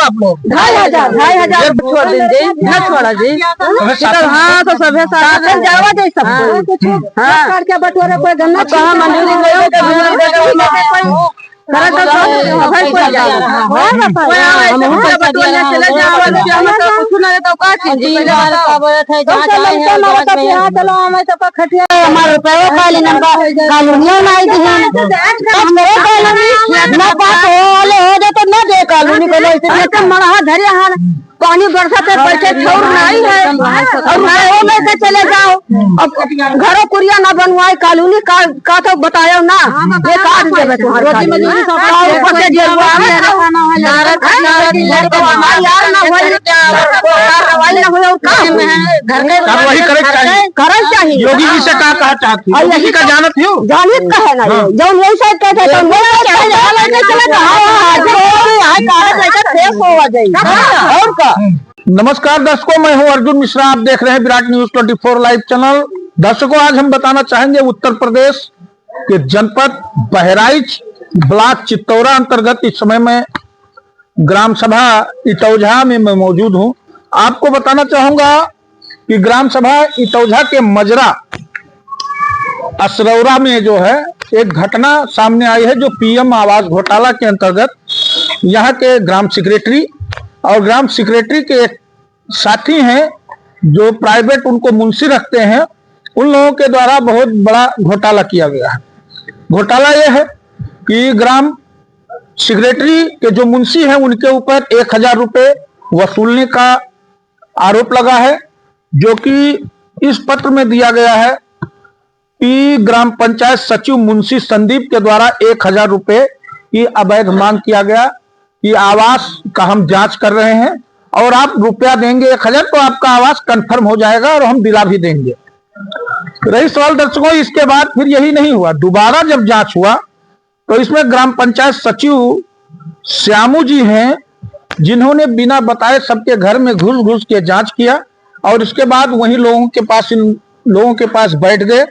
आप लोग 2,500 छोड़ दीजिए, छोड़ा जी। हाँ तो सब जावा दे सबको बटोरे कोई गन्ना पानी बरसात बैठे छोड़ नहीं है और में से चले जाओ। अब घरों कुरिया ना बनवाए कॉलोनी का तो बतायो ना ये काट देवे तुम्हारे चाहिए। योगी जी से कहा चाहती योगी का जानत हो जानित का है ना जो यही साइड कहते और का। नमस्कार दर्शकों, मैं हूं अर्जुन मिश्रा। आप देख रहे हैं विराट न्यूज 24 लाइव चैनल। दर्शकों, आज हम बताना चाहेंगे उत्तर प्रदेश के जनपद बहराइच ब्लॉक चित्तौरा अंतर्गत इस समय में ग्राम सभा इटौझा में मैं मौजूद हूं। आपको बताना चाहूंगा कि ग्राम सभा इटौझा के मजरा असरौरा में जो है एक घटना सामने आई है, जो पीएम आवास घोटाला के अंतर्गत यहाँ के ग्राम सेक्रेटरी और ग्राम सेक्रेटरी के एक साथी हैं जो प्राइवेट उनको मुंशी रखते हैं, उन लोगों के द्वारा बहुत बड़ा घोटाला किया गया है। घोटाला यह है कि ग्राम सेक्रेटरी के जो मुंशी हैं उनके ऊपर 1,000 रुपए वसूलने का आरोप लगा है, जो कि इस पत्र में दिया गया है कि ग्राम पंचायत सचिव मुंशी संदीप के द्वारा 1,000 रुपए की अवैध मांग किया गया कि आवास का हम जांच कर रहे हैं और आप रुपया देंगे 1,000 तो आपका आवास कंफर्म हो जाएगा और हम दिला भी देंगे। रही सवाल दर्शकों, इसके बाद फिर यही नहीं हुआ। दोबारा जब जांच हुआ तो इसमें ग्राम पंचायत सचिव श्यामू जी हैं, जिन्होंने बिना बताए सबके घर में घुस घुस के जांच किया और इसके बाद वही लोगों के पास इन लोगों के पास बैठ गए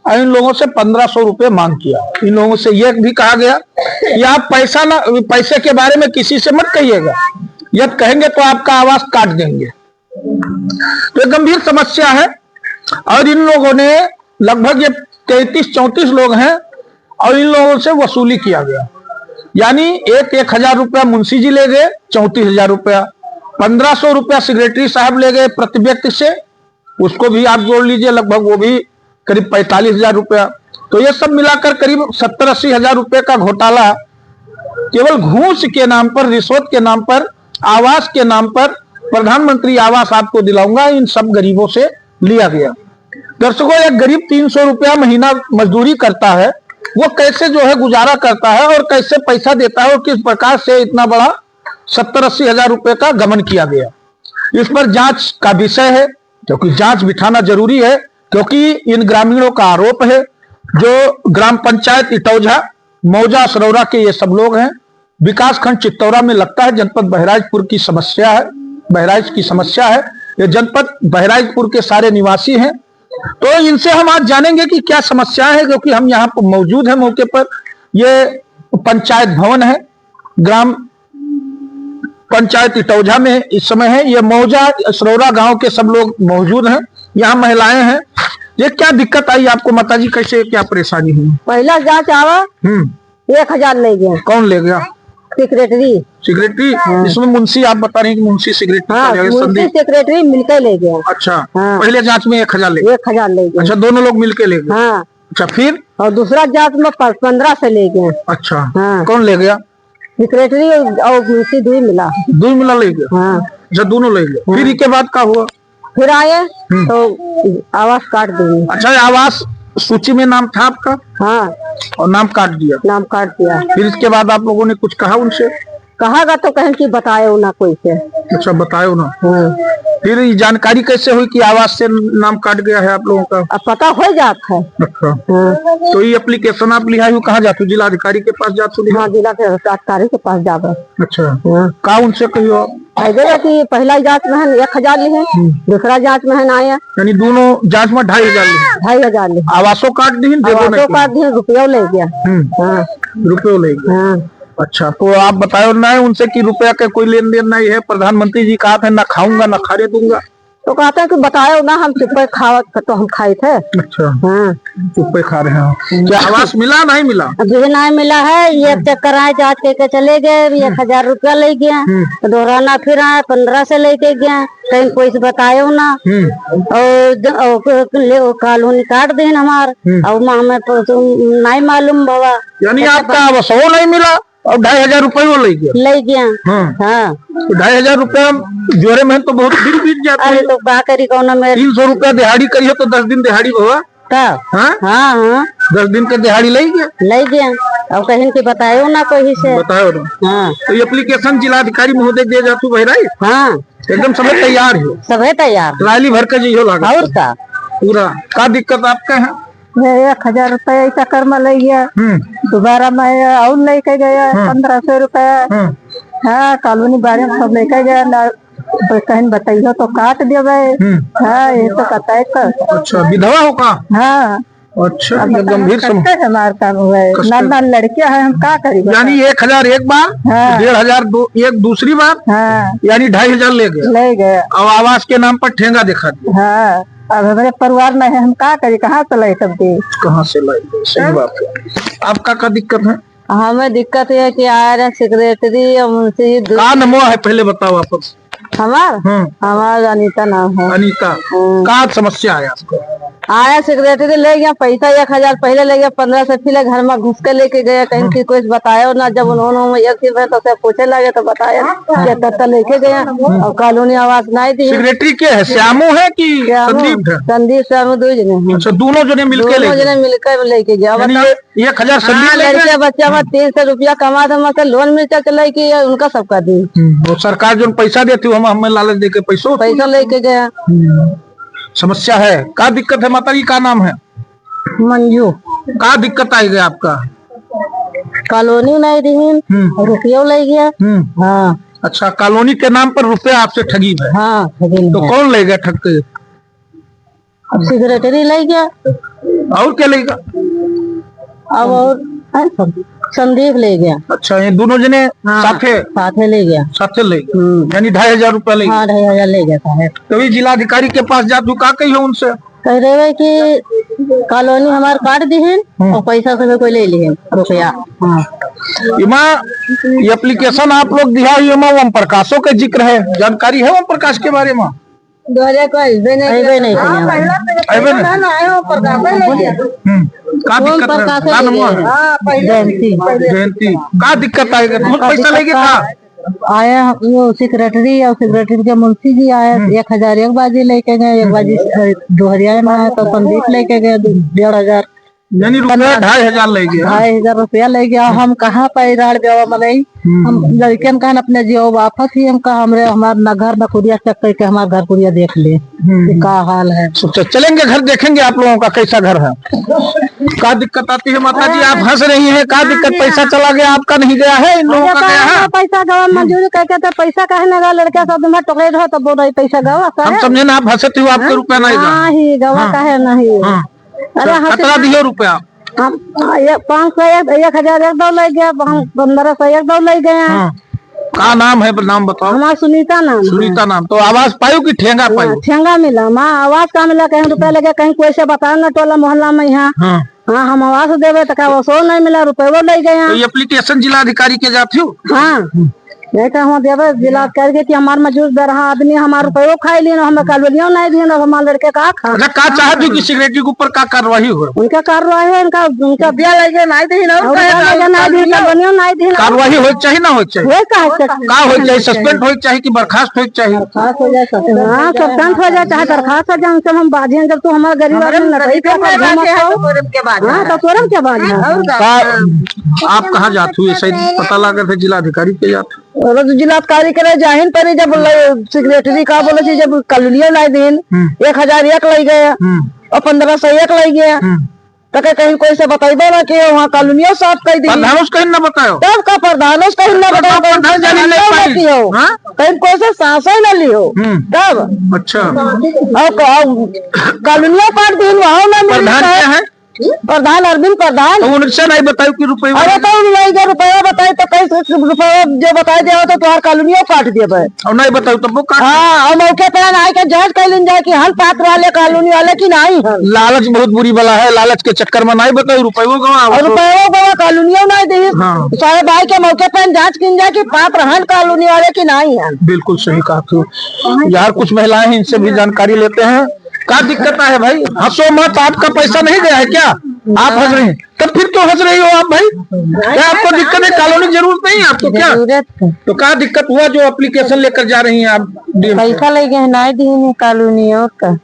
और इन लोगों से 1,500 रुपए मांग किया। इन लोगों से यह भी कहा गया कि आप पैसे के बारे में किसी से मत कहिएगा, यदि कहेंगे तो आपका आवास काट देंगे। तो एक गंभीर समस्या है और इन लोगों ने लगभग ये 33-34 लोग हैं और इन लोगों से वसूली किया गया। यानी 1,000 रुपया मुंशी जी ले गए, 34,000 रुपया, 1,500 रुपया सेक्रेटरी साहब ले गए प्रति व्यक्ति से, उसको भी आप जोड़ लीजिए, लगभग वो भी करीब 45,000 रुपया। तो ये सब मिलाकर करीब 70-80 हजार रुपए का घोटाला केवल घूस के नाम पर, रिश्वत के नाम पर, आवास के नाम पर, प्रधानमंत्री आवास आपको दिलाऊंगा, इन सब गरीबों से लिया गया। दर्शकों, एक गरीब 300 रुपया महीना मजदूरी करता है, वो कैसे जो है गुजारा करता है और कैसे पैसा देता है और किस प्रकार से इतना बड़ा 70-80 हजार रुपए का गमन किया गया। इस पर जांच का विषय है, क्योंकि जांच बिठाना जरूरी है, क्योंकि इन ग्रामीणों का आरोप है जो ग्राम पंचायत इटौझा मौजा सरौरा के ये सब लोग हैं, विकास खंड चित्तौरा में लगता है जनपद बहराइचपुर की समस्या है, बहराइच की समस्या है। ये जनपद बहराइचपुर के सारे निवासी हैं। तो इनसे हम आज जानेंगे कि क्या समस्या है, क्योंकि हम यहाँ पर मौजूद हैं मौके पर। ये पंचायत भवन है, ग्राम पंचायत इटौझा में इस समय है। ये मौजा सरौरा गांव के सब लोग मौजूद हैं, यहाँ महिलाएं हैं। ये क्या दिक्कत आई आपको माताजी, कैसे क्या परेशानी हुई? पहला जांच आवा 1,000 ले गया। कौन ले गया? सेक्रेटरी। हाँ। इसमें मुंशी आप बता रहे हैं कि मुंशी सेक्रेटरी। हाँ, मुंशी सेक्रेटरी मिलकर ले गया। अच्छा। हाँ। पहले जांच में 1,000 ले गया। अच्छा, दोनों लोग मिलके ले गए। हाँ। अच्छा, फिर और दूसरा जांच में 1500 ले गया। अच्छा। हाँ। कौन ले गया? सेक्रेटरी और मुंशी दुई मिला ले गया। हाँ। अच्छा, दोनों ले गए। फिर इसके बाद क्या हुआ? फिर आए तो आवास काट देंगे। अच्छा, आवास सूची में नाम था आपका? हाँ। और नाम काट दिया। फिर इसके बाद आप लोगों ने कुछ कहा उनसे? कहागा तो कहें कि बताए ना कोई से। अच्छा बताओ ना। हाँ। फिर ये जानकारी कैसे हुई कि आवास से नाम काट गया है आप लोगों का? अब पता हो जाता है। अच्छा, हाँ। तो ये एप्लीकेशन आप लिया हो कहाँ जाते हो? जिलाधिकारी के पास जाते हो? हाँ, जिला के अधिकारी के पास जावे। अच्छा, हाँ। का उनसे कहियो फायदे कि पहला जांच में 1000 लिए, दूसरा जांच में आए यानी दोनों जांच में 2500 लिए? 2500 लिए। आवासों काट दी आवासों काट दिए, रुपया ले गया। हाँ। रुपये ले गए। हाँ। अच्छा, तो आप बताओ ना उनसे कि रुपया का कोई लेन देन नहीं है? प्रधानमंत्री जी कहा था ना खाऊंगा ना खाने दूंगा। तो कहते हैं कि बताओ ना, हम चुप्पे खावा तो हम खाए थे। अच्छा, हाँ। चुप्पे खा रहे हैं। क्या आवास मिला नहीं मिला? अभी नहीं मिला है। ये चक्कर आए जांच करके चले गए, 1000 रुपया ले गया। तो दोहराना फिर आए 15 से लेके गया, कहीं कोई से बतायो ना। और कानूनी काट देन हमार और हमें तो नहीं मालूम बाबा। यानी आपका आवास वो नहीं मिला और 2500 रुपये वो ले गया? ले गया। हाँ। हाँ। तो 2500 रुपया जोरे में तो बहुत दिन बीत जाते अरे हैं। तो बा करी कौन में 300 रुपया दिहाड़ी करिए तो 10 दिन दिहाड़ी हुआ। हाँ। हाँ, हाँ 10 दिन के दिहाड़ी ले गया। ले गया और कहीं की बतायो ना कोई से। बताओ ना। हाँ। तो ये एप्लीकेशन जिलाधिकारी महोदय दे जातू भाई राई? हाँ, एकदम सब तैयार हो? सब है तैयार। लाली भर के जी हो लगा और का पूरा? का दिक्कत आपके है? 1000 रुपया ऐसा कर में ले गया। दोबारा मैं और लेके गया 1500 रुपया। हाँ, कॉलोनी बारे में सब लेके गया ना, कहीं बताइयो तो काट देवे। हाँ, ये तो बताए कर। अच्छा, विधवा हो का? हाँ। अच्छा, ये गंभीर समस्या है हमारे काम हुआ है। ना लड़कियां हैं, हम क्या करी? यानी 1000 एक बार, हाँ। 1500 एक दूसरी बार, हाँ, यानी 2500 ले गए ले गया। और आवास के नाम पर ठेंगा दिखा दिया। हाँ, अब हमारे परिवार में है, हम क्या करी? कहाँ से लाई सब दे? कहाँ से लाई? सही बात है। आपका क्या दिक्कत है? हमें दिक्कत है कि आया सेक्रेटरी और मुंशी का नमो है पहले बताओ आप। हमारा अनीता नाम है। अनीता, का समस्या है आपको? आया सेक्रेटरी ले गया पैसा 1000 पहले ले गया, 15 से फिर घर में घुस के लेके गया। कहीं की कुछ बताया ना, जब उन्होंने एक चीज तो उसे पूछे लगे तो बताया कि तत्ता लेके गया और कॉलोनी आवास नहीं दी। सेक्रेटरी क्या है? श्यामू है कि संदीप है? संदीप श्यामू दो जने। अच्छा, दोनों जने मिलके लेके गया। 1000 संदीप लड़के बच्चा में 300 रुपया कमा दे, लोन मिलता चले की उनका सबका दी। सरकार जो पैसा देती है हमें लालच दे के पैसा लेके गया। समस्या है। का दिक्कत है माता जी? का नाम है? मंजू। का दिक्कत आई गया आपका? कॉलोनी नहीं दी, रुपया ले गया। हाँ। अच्छा, कॉलोनी के नाम पर रुपया आपसे ठगी है? हाँ, ठगी। तो कौन ले गया ठग के? अब सेक्रेटरी ले गया। और क्या लेगा? अब और संदीप ले गया। अच्छा, ये दोनों जने साथे ले गया। साथे ले गया, यानी 2500 रुपया ले गया। हाँ, 2500 ले गया है। तभी जिलाधिकारी के पास जातू, का कही हो उनसे? कह रहे कि कॉलोनी हमारे काट दी है और पैसा सब कोई ले लिए रुपया। हाँ। इमा ये एप्लीकेशन आप लोग दिया हुआ ओम प्रकाशों के जिक्र है, जानकारी है ओम प्रकाश के बारे में? 2000 का नहीं का दिक्कत है? जयंती, का दिक्कत आएगा? बहुत पैसा लेगे का? आया वो सेक्रेटरी और सेक्रेटरी के मुंशी जी आया। 1000 एक बाजी लेके गए, एक बाजी 2000 में आया तो संदीप लेके गए 1500, यानी रुपया 2500 ले गया। 2500 रुपया ले गया। हम कहाँ पैराड़ बेवा मनई, हम लड़कियन कहन अपने जियो वापस ही हम कहा हमरे हमार न घर न कुरिया चेक करके हमारा घर कुरिया देख ले क्या हाल है। चलेंगे घर देखेंगे आप लोगों का कैसा घर है। क्या दिक्कत आती है माता जी? आप हंस रही हैं, क्या दिक्कत? पैसा चला गया आपका नहीं गया है? इन लोगों का गया है। पैसा गवा मंजूरी कहते थे, पैसा कहने का लड़का सब दिन टोकरे रहो तो बोल रही पैसा गवा। हम समझे ना आप हंसते हो, आपके रुपया नहीं गवा कहे नहीं। अरे कितना दियो रुपया? 500 1000 एक दो ले गया, 1500 एक दो ले गए। का नाम है? नाम बताओ। हमारा सुनीता नाम। सुनीता नाम। तो आवाज पायो कि ठेंगा पायो? ठेंगा मिला। माँ आवाज का मिला, कहीं रुपया लगे, कहीं कोई से बताया ना टोला मोहल्ला में। यहाँ हाँ, हम आवाज देवे तो क्या वो सो नहीं मिला, रुपये वो ले गए। तो ये एप्लीकेशन जिलाधिकारी के जाती हो? हाँ, देवे जिला करके कि हमारे मजूर दर आदमी हमारे रुपये खाई लिए, हमें कॉलोनियों नहीं दिए, हमारे लड़के का खा। अच्छा, का चाहती हो कि सेक्रेटरी के ऊपर का कार्रवाई हो? उनका कार्रवाई है, उनका दिया लगे नहीं दी ना, कॉलोनियों नहीं दी। कार्रवाई हो चाहिए ना हो चाहिए? का हो चाहिए? सस्पेंड हो चाहिए कि बर्खास्त हो चाहिए? हाँ, सस्पेंड हो जाए चाहे दरखास्त हो जाए, उनसे हम बाजिए। जब तू हमारे गरीब आदमी तो तोरम के बाद आप कहाँ जाते हो? ये सही पता लगा था जिलाधिकारी के जाते? तो जिलाधिकारी करे जाहिन पर जब सेक्रेटरी का बोले थी जब कॉलोनियों नहीं दिन 1001 लग गया और 1501 लग गया तो कहीं कोई से बताइबो ना कि वहाँ कॉलोनियों साफ कर दी प्रधान कहीं ना बताओ तब का प्रधान कहीं ना बताओ कहीं कोई से सांस ही न लियो तब अच्छा कॉलोनियों काट दी वहाँ ना प्रधान क्या है प्रधान अरविंद प्रधान तो उनसे नहीं बताओ कि रुपये अरे तो नहीं रुपया बताए तो कैसे रुपया जो बताए दिया तो तुम्हार कॉलोनियों काट दिए और नहीं बताओ तब वो काट हाँ और मौके पे आए के जांच कर लीन जाए कि हम पात्र वाले कॉलोनी वाले की नहीं है लालच बहुत बुरी बला है लालच के चक्कर में नहीं बताओ रुपये और रुपया गवा कॉलोनियों नहीं दी सारे भाई के मौके पे जांच की जाए कि पात्र हैं कॉलोनी वाले की नहीं है बिल्कुल सही कहा तू यार कुछ महिलाएं हैं इनसे भी जानकारी लेते हैं क्या दिक्कत है भाई हंसो मत आपका पैसा नहीं गया है क्या आप हंस रहे हैं तब फिर क्यों हंस रही हो आप भाई क्या आपको दिक्कत है कॉलोनी जरूरत नहीं है आपको क्या तो क्या दिक्कत हुआ जो एप्लीकेशन लेकर जा रही हैं आप पैसा ले गए नहीं दी कॉलोनियों का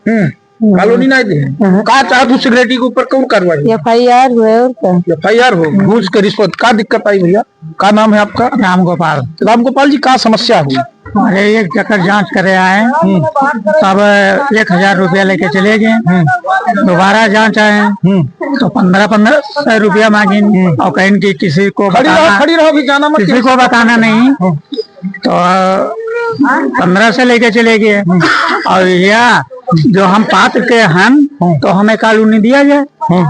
कॉलोनी नहीं दी कहा चाहत हूँ सिक्योरिटी के ऊपर कौन कार्रवाई FIR हुए और क्या FIR हो घूस के रिश्वत का दिक्कत आई भैया का नाम है आपका राम गोपाल जी का समस्या हुई अरे एक चक्कर जांच करे आए तब 1000 रुपया लेके चले गए दोबारा जांच आए तो 1500 रुपया मांगी और कहीं की किसी को खड़ी रहो भी जाना मत किसी को बताना नहीं तो 15 से लेके चले गए और या जो हम पात्र के हम तो हमें कॉलोनी दिया जाए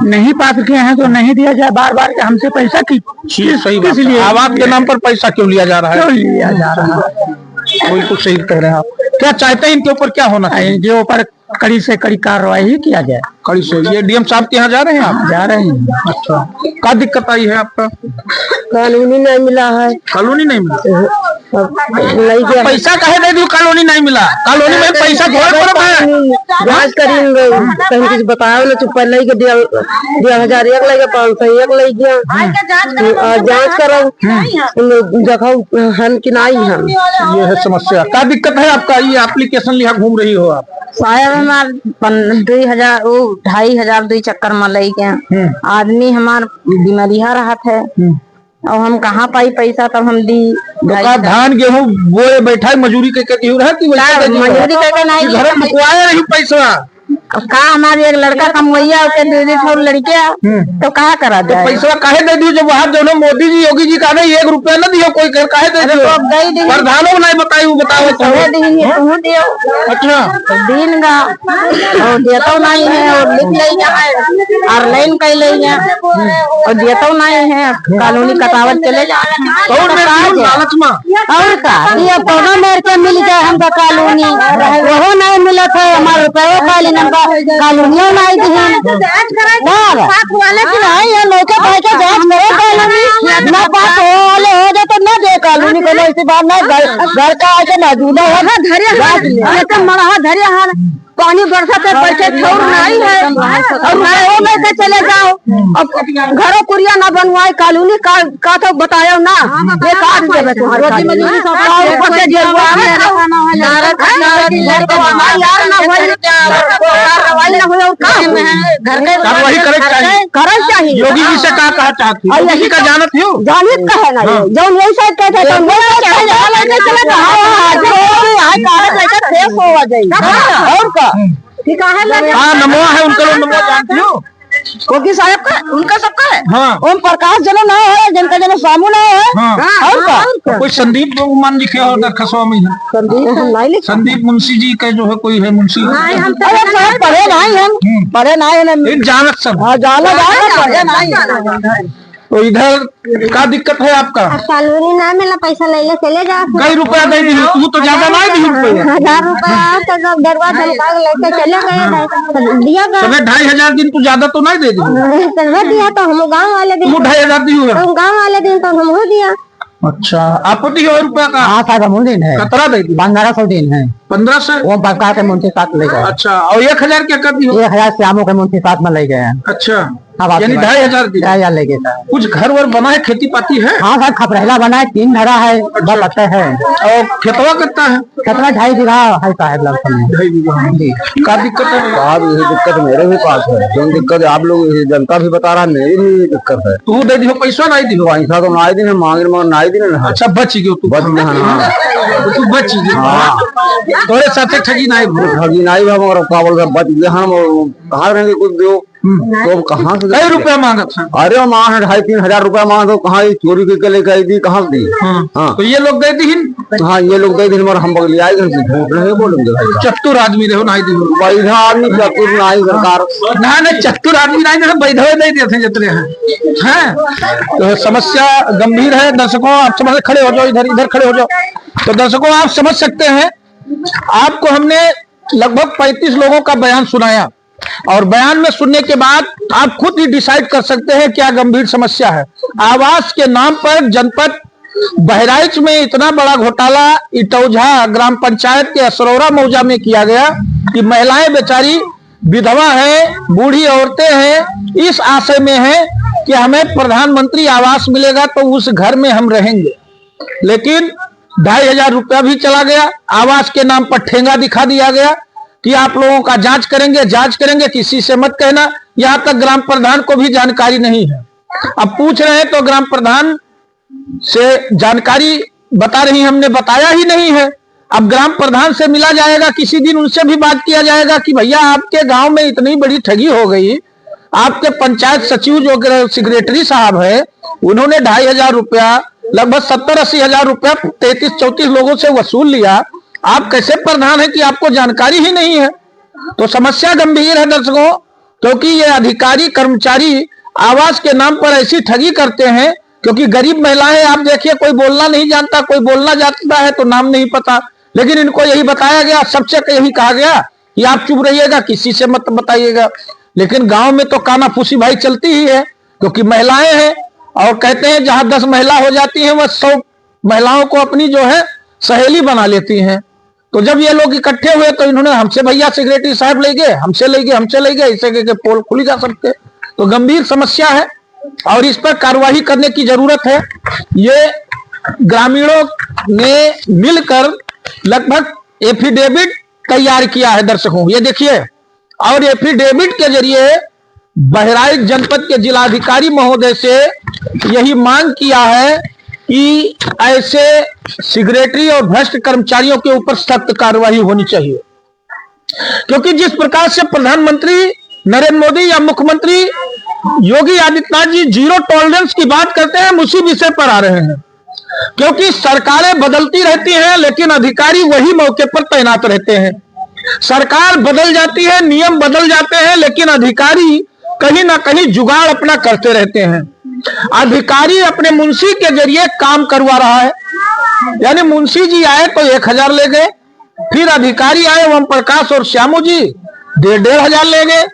नहीं पात्र के हैं तो नहीं दिया जाए बार बार हमसे पैसा की सही बात है आवाज के नाम पर पैसा क्यों लिया जा रहा है बिल्कुल सही कह रहे हैं आप क्या चाहते हैं इनके ऊपर क्या होना चाहिए इनके ऊपर कड़ी से कड़ी कार्रवाई ही किया जाए कड़ी से ये DM साहब के यहाँ जा रहे हैं आप जा रहे हैं अच्छा क्या दिक्कत आई है आपका कॉलोनी नहीं मिला है कॉलोनी नहीं मिला नहीं गया पैसा कहे दे दी कॉलोनी नहीं मिला कॉलोनी में पैसा जांच करेंगे कहीं कुछ बताया ना तो पहले ही 1001 लगे 501 लग गया जांच करो देखो हम कि नहीं हम ये है समस्या क्या दिक्कत है आपका ये एप्लीकेशन लिया घूम रही हो आप शायद हमार 2500 2 चक्कर में लग गया आदमी हमार बीमारिया रहा है और हम कहाँ पाई पैसा तब हम दी धान गेहूँ बोए बैठा मजूरी के मजूरी करके नहीं घर में नहीं पैसा का हमारे एक लड़का कमवैया दे दी थोड़ी लड़किया तो कहा करा जाए पैसा काहे दे दियो जब वहाँ जो मोदी जी योगी जी का नहीं 1 रुपया न दियो कोई काहे दे दियो प्रधानों को नहीं बताई बताओ दियो अच्छा दिन का और देता नहीं है और लिख ले और लाइन कर ले और देता नहीं है कॉलोनी कटावत चले लालच में और का ये पौधा मेरे के मिल जाए हमका कॉलोनी वो नहीं मिला था हमारे रुपये खाली कॉलोनियों नहीं दी वाले की नहीं है मौके पर के जांच करो कॉलोनी ना बात वाले हो जाए तो न दे कॉलोनी को ऐसी बात नहीं घर का आके मौजूदा है धरिया तो मड़ा धरिया है पानी बरसात बैठे छोड़ नहीं है और वो में से चले जाओ अब घरों कुरिया ना बनवाए कॉलोनी का तो बतायो ना ये काट देवे रोटी मजदूरी सब ऊपर से जेलवा में यार ना होई कार्रवाई ना होई काम घर के कार्रवाई करे चाहिए योगी जी से क्या कहा चाहती है योगी का जानत हो जानित कहे ना जो यही साइड कहते तो वो चले हो जाए और का ठीक है हाँ नमो है उनका नमो जानती हो कोकी साहब का उनका सबका है हाँ ओम प्रकाश जनो ना है जिनका जनो सामू ना है हाँ और का कोई संदीप मान लिखे हो दरखसवा में है संदीप मुंशी जी का जो है कोई है मुंशी हम पढ़े नहीं हम पढ़े नहीं जानत सब हाँ जाना पढ़े नहीं तो इधर क्या दिक्कत है आपका कॉलोनी ना मिला पैसा ले चले जा कई रुपया दे दी तू तो ज्यादा नहीं दी रुपया 1000 रुपया तो सब दरबार धमका लेके चले गए दिया गया 2500 दिन तू ज्यादा तो नहीं दे दी दिया तो हम गाँव वाले दिन 2500 दी हुआ गाँव वाले दिन तो हम हो दिया अच्छा आपको दी रुपया का हाँ साहब हम दिन है कतरा दे दी 1500 दिन है 1500 वो प्रकार के मुंशी साथ ले गए अच्छा और 1000 क्या कर दी 1000 श्यामों के मुंशी साथ में ले गए अच्छा आवास यानी के 2,500 दिए। 2,500 लेके सर। कुछ घर वर बना है, खेती पाती है? हाँ सर, खपरेला बना है, 3 धरा है, बस लगता है। और खेतवा कितना है? कितना 2.5 बीघा है साहब लमसम में। 2.5 बीघा जी। क्या दिक्कत है? साहब यही दिक्कत मेरे भी पास है, जो दिक्कत आप लोग जनता भी बता रहा, मेरी भी दिक्कत है। तू दे दियो पैसा, नहीं दियो? पैसा तो नाई दिन मांगे मगर नाई दिन ना। अच्छा बच गयो तू? बच गया ना, तू बच गयो, थोड़े साथे ठगी नहीं ठगी नाई मगर का बोल बच गया हम। कहाँ रहेंगे कुछ दो तो कहाँ से? कई रुपया मांगत है? अरे माँ 2,500-3 हजार रुपया मांग दो, कहाँ चोरी के लेके आई दी, कहाँ दी? हाँ तो ये लोग दे दी? हाँ ये लोग दे दिन मगर हम बगली आई घर से झूठ नहीं बोलेंगे भाई साहब। चतुर आदमी रहो, नहीं दियो? बैठा आदमी चतुर नाई सरकार ना नहीं, चतुर आदमी नहीं, बैठे नहीं देते जितने हैं। तो समस्या गंभीर है दर्शकों, आप समझ, खड़े हो जाओ, इधर खड़े हो जाओ। तो दर्शकों आप समझ सकते हैं, आपको हमने लगभग 35 लोगों का बयान सुनाया, और बयान में सुनने के बाद आप खुद ही डिसाइड कर सकते हैं क्या गंभीर समस्या है। आवास के नाम पर जनपद बहराइच में इतना बड़ा घोटाला इटौझा ग्राम पंचायत के असरौरा मौजा में किया गया कि महिलाएं बेचारी विधवा है, बूढ़ी औरतें हैं, इस आशय में है कि हमें प्रधानमंत्री आवास मिलेगा तो उस घर में हम रहेंगे। लेकिन 2,500 रुपया भी चला गया, आवास के नाम पर ठेंगा दिखा दिया गया कि आप लोगों का जांच करेंगे, किसी से मत कहना। यहां तक ग्राम प्रधान को भी जानकारी नहीं है। अब पूछ रहे हैं तो ग्राम प्रधान से जानकारी बता रही, हमने बताया ही नहीं है। अब ग्राम प्रधान से मिला जाएगा, किसी दिन उनसे भी बात किया जाएगा कि भैया आपके गांव में इतनी बड़ी ठगी हो गई, आपके पंचायत सचिव जो सेक्रेटरी साहब है उन्होंने 2,500 रुपया, लगभग 70-80 हजार रुपया 33-34 लोगों से वसूल लिया। आप कैसे प्रधान है कि आपको जानकारी ही नहीं है? तो समस्या गंभीर है दर्शकों, क्योंकि ये अधिकारी कर्मचारी आवास के नाम पर ऐसी ठगी करते हैं। क्योंकि गरीब महिलाएं, आप देखिए, कोई बोलना नहीं जानता, कोई बोलना जानता है तो नाम नहीं पता, लेकिन इनको यही बताया गया, सबसे यही कहा गया कि आप चुप रहिएगा, किसी से मत बताइएगा। लेकिन गांव में तो कानाफूसी भाई चलती ही है, क्योंकि महिलाएं हैं, और कहते हैं जहां 10 महिला हो जाती हैं वह 100 महिलाओं को अपनी जो है सहेली बना लेती हैं। तो जब ये लोग इकट्ठे हुए तो इन्होंने हमसे भैया सेक्रेटरी साहब ले गए, हमसे ले गए, इसे के पोल खुली जा सकते। तो गंभीर समस्या है और इस पर कार्रवाई करने की जरूरत है। ये ग्रामीणों ने मिलकर लगभग एफिडेविट तैयार किया है दर्शकों, ये देखिए, और एफिडेविट के जरिए बहराइच जनपद के जिलाधिकारी महोदय से यही मांग किया है कि ऐसे सेक्रेटरी और भ्रष्ट कर्मचारियों के ऊपर सख्त कार्रवाई होनी चाहिए। क्योंकि जिस प्रकार से प्रधानमंत्री नरेंद्र मोदी या मुख्यमंत्री योगी आदित्यनाथ जी जीरो टॉलरेंस की बात करते हैं, हम उसी विषय पर आ रहे हैं। क्योंकि सरकारें बदलती रहती हैं लेकिन अधिकारी वही मौके पर तैनात रहते हैं। सरकार बदल जाती है, नियम बदल जाते हैं, लेकिन अधिकारी कहीं ना कहीं जुगाड़ अपना करते रहते हैं। अधिकारी अपने मुंशी के जरिए काम करवा रहा है, यानी मुंशी जी आए तो 1,000 ले गए, फिर अधिकारी आए ओम प्रकाश और श्यामू जी 1,500 ले गए।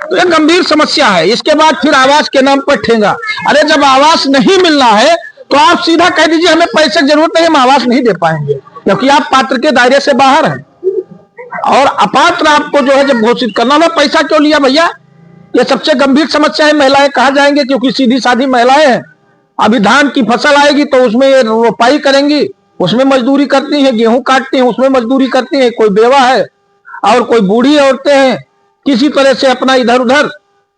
तो ये गंभीर समस्या है। इसके बाद फिर आवास के नाम पर ठेंगा। अरे जब आवास नहीं मिलना है तो आप सीधा कह दीजिए हमें पैसे की जरूरत नहीं, हम आवास नहीं दे पाएंगे, क्योंकि आप पात्र के दायरे से बाहर हैं। और अपात्र आपको जो है जब घोषित करना हो, पैसा क्यों लिया भैया? ये सबसे गंभीर समस्या है। महिलाएं कहाँ जाएंगे? क्योंकि सीधी साधी महिलाएं हैं। अभी धान की फसल आएगी तो उसमें ये रोपाई करेंगी, उसमें मजदूरी करती हैं, गेहूं काटती हैं, उसमें मजदूरी करती हैं। कोई बेवा है और कोई बूढ़ी औरतें हैं, किसी तरह से अपना इधर उधर,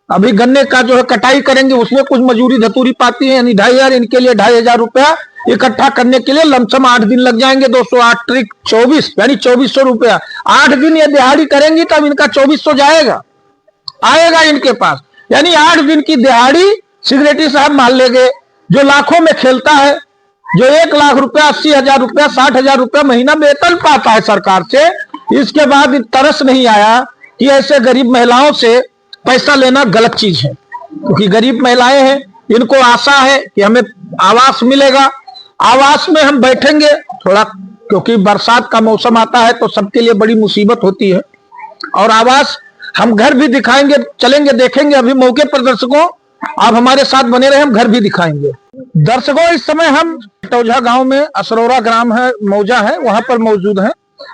अभी गन्ने का जो है कटाई करेंगे, उसमें कुछ मजदूरी धतूरी पाती है। यानी 2,500, इनके लिए 2,500 रुपया इकट्ठा करने के लिए लमसम 8 दिन लग जाएंगे। 208 त्रिक 24 यानी 2,400 रुपया। 8 दिन ये दिहाड़ी करेंगी तब इनका 2,400 आएगा इनके पास। यानी 8 दिन की दिहाड़ी सेक्रेटरी साहब मान लेंगे, जो लाखों में खेलता है, जो 1 लाख रुपया, 80,000 रुपया, 60,000 रुपया महीना वेतन पाता है सरकार से। इसके बाद तरस नहीं आया कि ऐसे गरीब महिलाओं से पैसा लेना गलत चीज है। क्योंकि गरीब महिलाएं हैं, इनको आशा है कि हमें आवास मिलेगा, आवास में हम बैठेंगे थोड़ा, क्योंकि बरसात का मौसम आता है तो सबके लिए बड़ी मुसीबत होती है। और आवास हम घर भी दिखाएंगे, चलेंगे देखेंगे अभी मौके पर। दर्शकों आप हमारे साथ बने रहे, हम घर भी दिखाएंगे। दर्शकों इस समय हम इटौझा गांव में, असरौरा ग्राम है, मौजा है, वहां पर मौजूद हैं।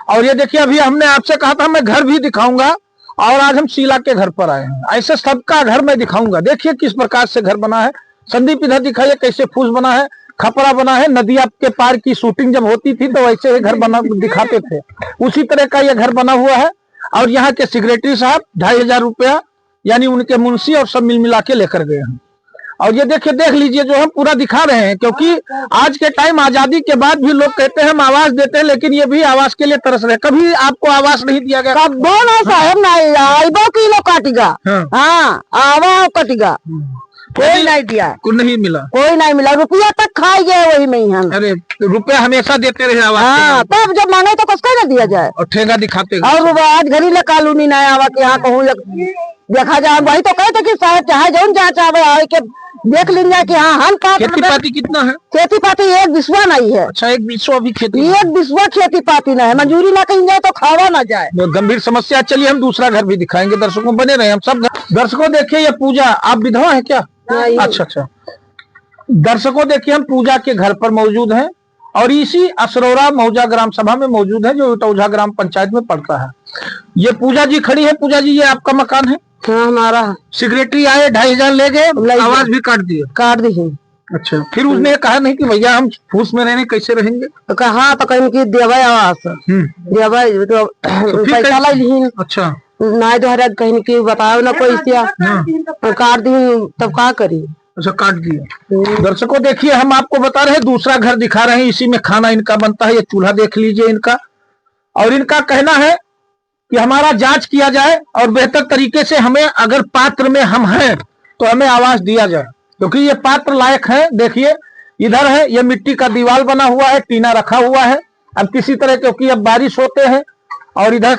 और ये देखिए, अभी हमने आपसे कहा था मैं घर भी दिखाऊंगा, और आज हम शीला के घर पर आए हैं। ऐसे सबका घर मैं दिखाऊंगा। देखिए किस प्रकार से घर बना है। संदीप इधर दिखाइए कैसे फूस बना है, खपरा बना है। नदिया के पार की शूटिंग जब होती थी तो वैसे ही घर बना दिखाते थे, उसी तरह का यह घर बना हुआ है। और यहाँ के सेक्रेटरी साहब 2500 रुपया यानी उनके मुंशी और सब मिल मिला के लेकर गए हैं। और ये देखिए, देख लीजिए जो हम पूरा दिखा रहे हैं, क्योंकि आज के टाइम आजादी के बाद भी लोग कहते हैं हम आवाज देते हैं, लेकिन ये भी आवाज के लिए तरस रहे। कभी आपको आवाज नहीं दिया गया? कब्बो ना साहब ना आइबो किलो काटिगा। हाँ आवा कटिगा, कोई नहीं दिया, कोई नहीं मिला, कोई नहीं मिला। रुपया तक खाई गए वही में ही हम। अरे रुपया हमेशा देते रहे आवाज हाँ, तब जब मांगे तो कसका ना दिया जाए। और ठेंगा दिखाते और आज घड़ी ले कानूनी नहीं आवा कि यहाँ कहूँ देखा जाए। वही तो कहते कि साहब चाहे जो जहाँ चाहे आए के देख लीजिए कि हाँ हम खेती पाती कितना है? खेती पाती एक बिस्वा नहीं है। अच्छा, एक बिस्वा अभी खेती, एक बिस्वा खेती पाती नहीं है। मंजूरी ना कहीं जाए तो खावा ना जाए, गंभीर समस्या। चलिए हम दूसरा घर भी दिखाएंगे, दर्शकों बने रहे हम सब। दर्शकों देखिए ये पूजा, आप विधवा है क्या? अच्छा अच्छा। दर्शकों देखिए हम पूजा के घर पर मौजूद हैं और इसी असरौरा मौजा ग्राम सभा में मौजूद है जो इटौझा ग्राम पंचायत में पड़ता है। ये पूजा जी खड़ी है। पूजा जी ये आपका मकान है? हाँ हमारा। सेक्रेटरी आए 2500 ले गए, आवाज भी काट दी? काट दी। अच्छा, फिर उसने कहा नहीं कि भैया हम फूस में रहने कैसे रहेंगे? तो कहा तो कहीं की देवा आवास देवा तो पैसा लाई। अच्छा, नहीं तो हर कहीं की बताओ ना कोई काट दी तब क्या करी? अच्छा काट दिया। दर्शकों देखिए हम आपको बता रहे हैं, दूसरा घर दिखा रहे हैं। इसी में खाना इनका बनता है। ये चूल्हा देख लीजिए इनका। और इनका कहना है कि हमारा जांच किया जाए और बेहतर तरीके से हमें, अगर पात्र में हम हैं तो हमें आवाज दिया जाए, क्योंकि ये पात्र लायक है। देखिए इधर है, ये मिट्टी का दीवार बना हुआ है, टीना रखा हुआ है। अब किसी तरह, क्योंकि अब बारिश होते हैं और इधर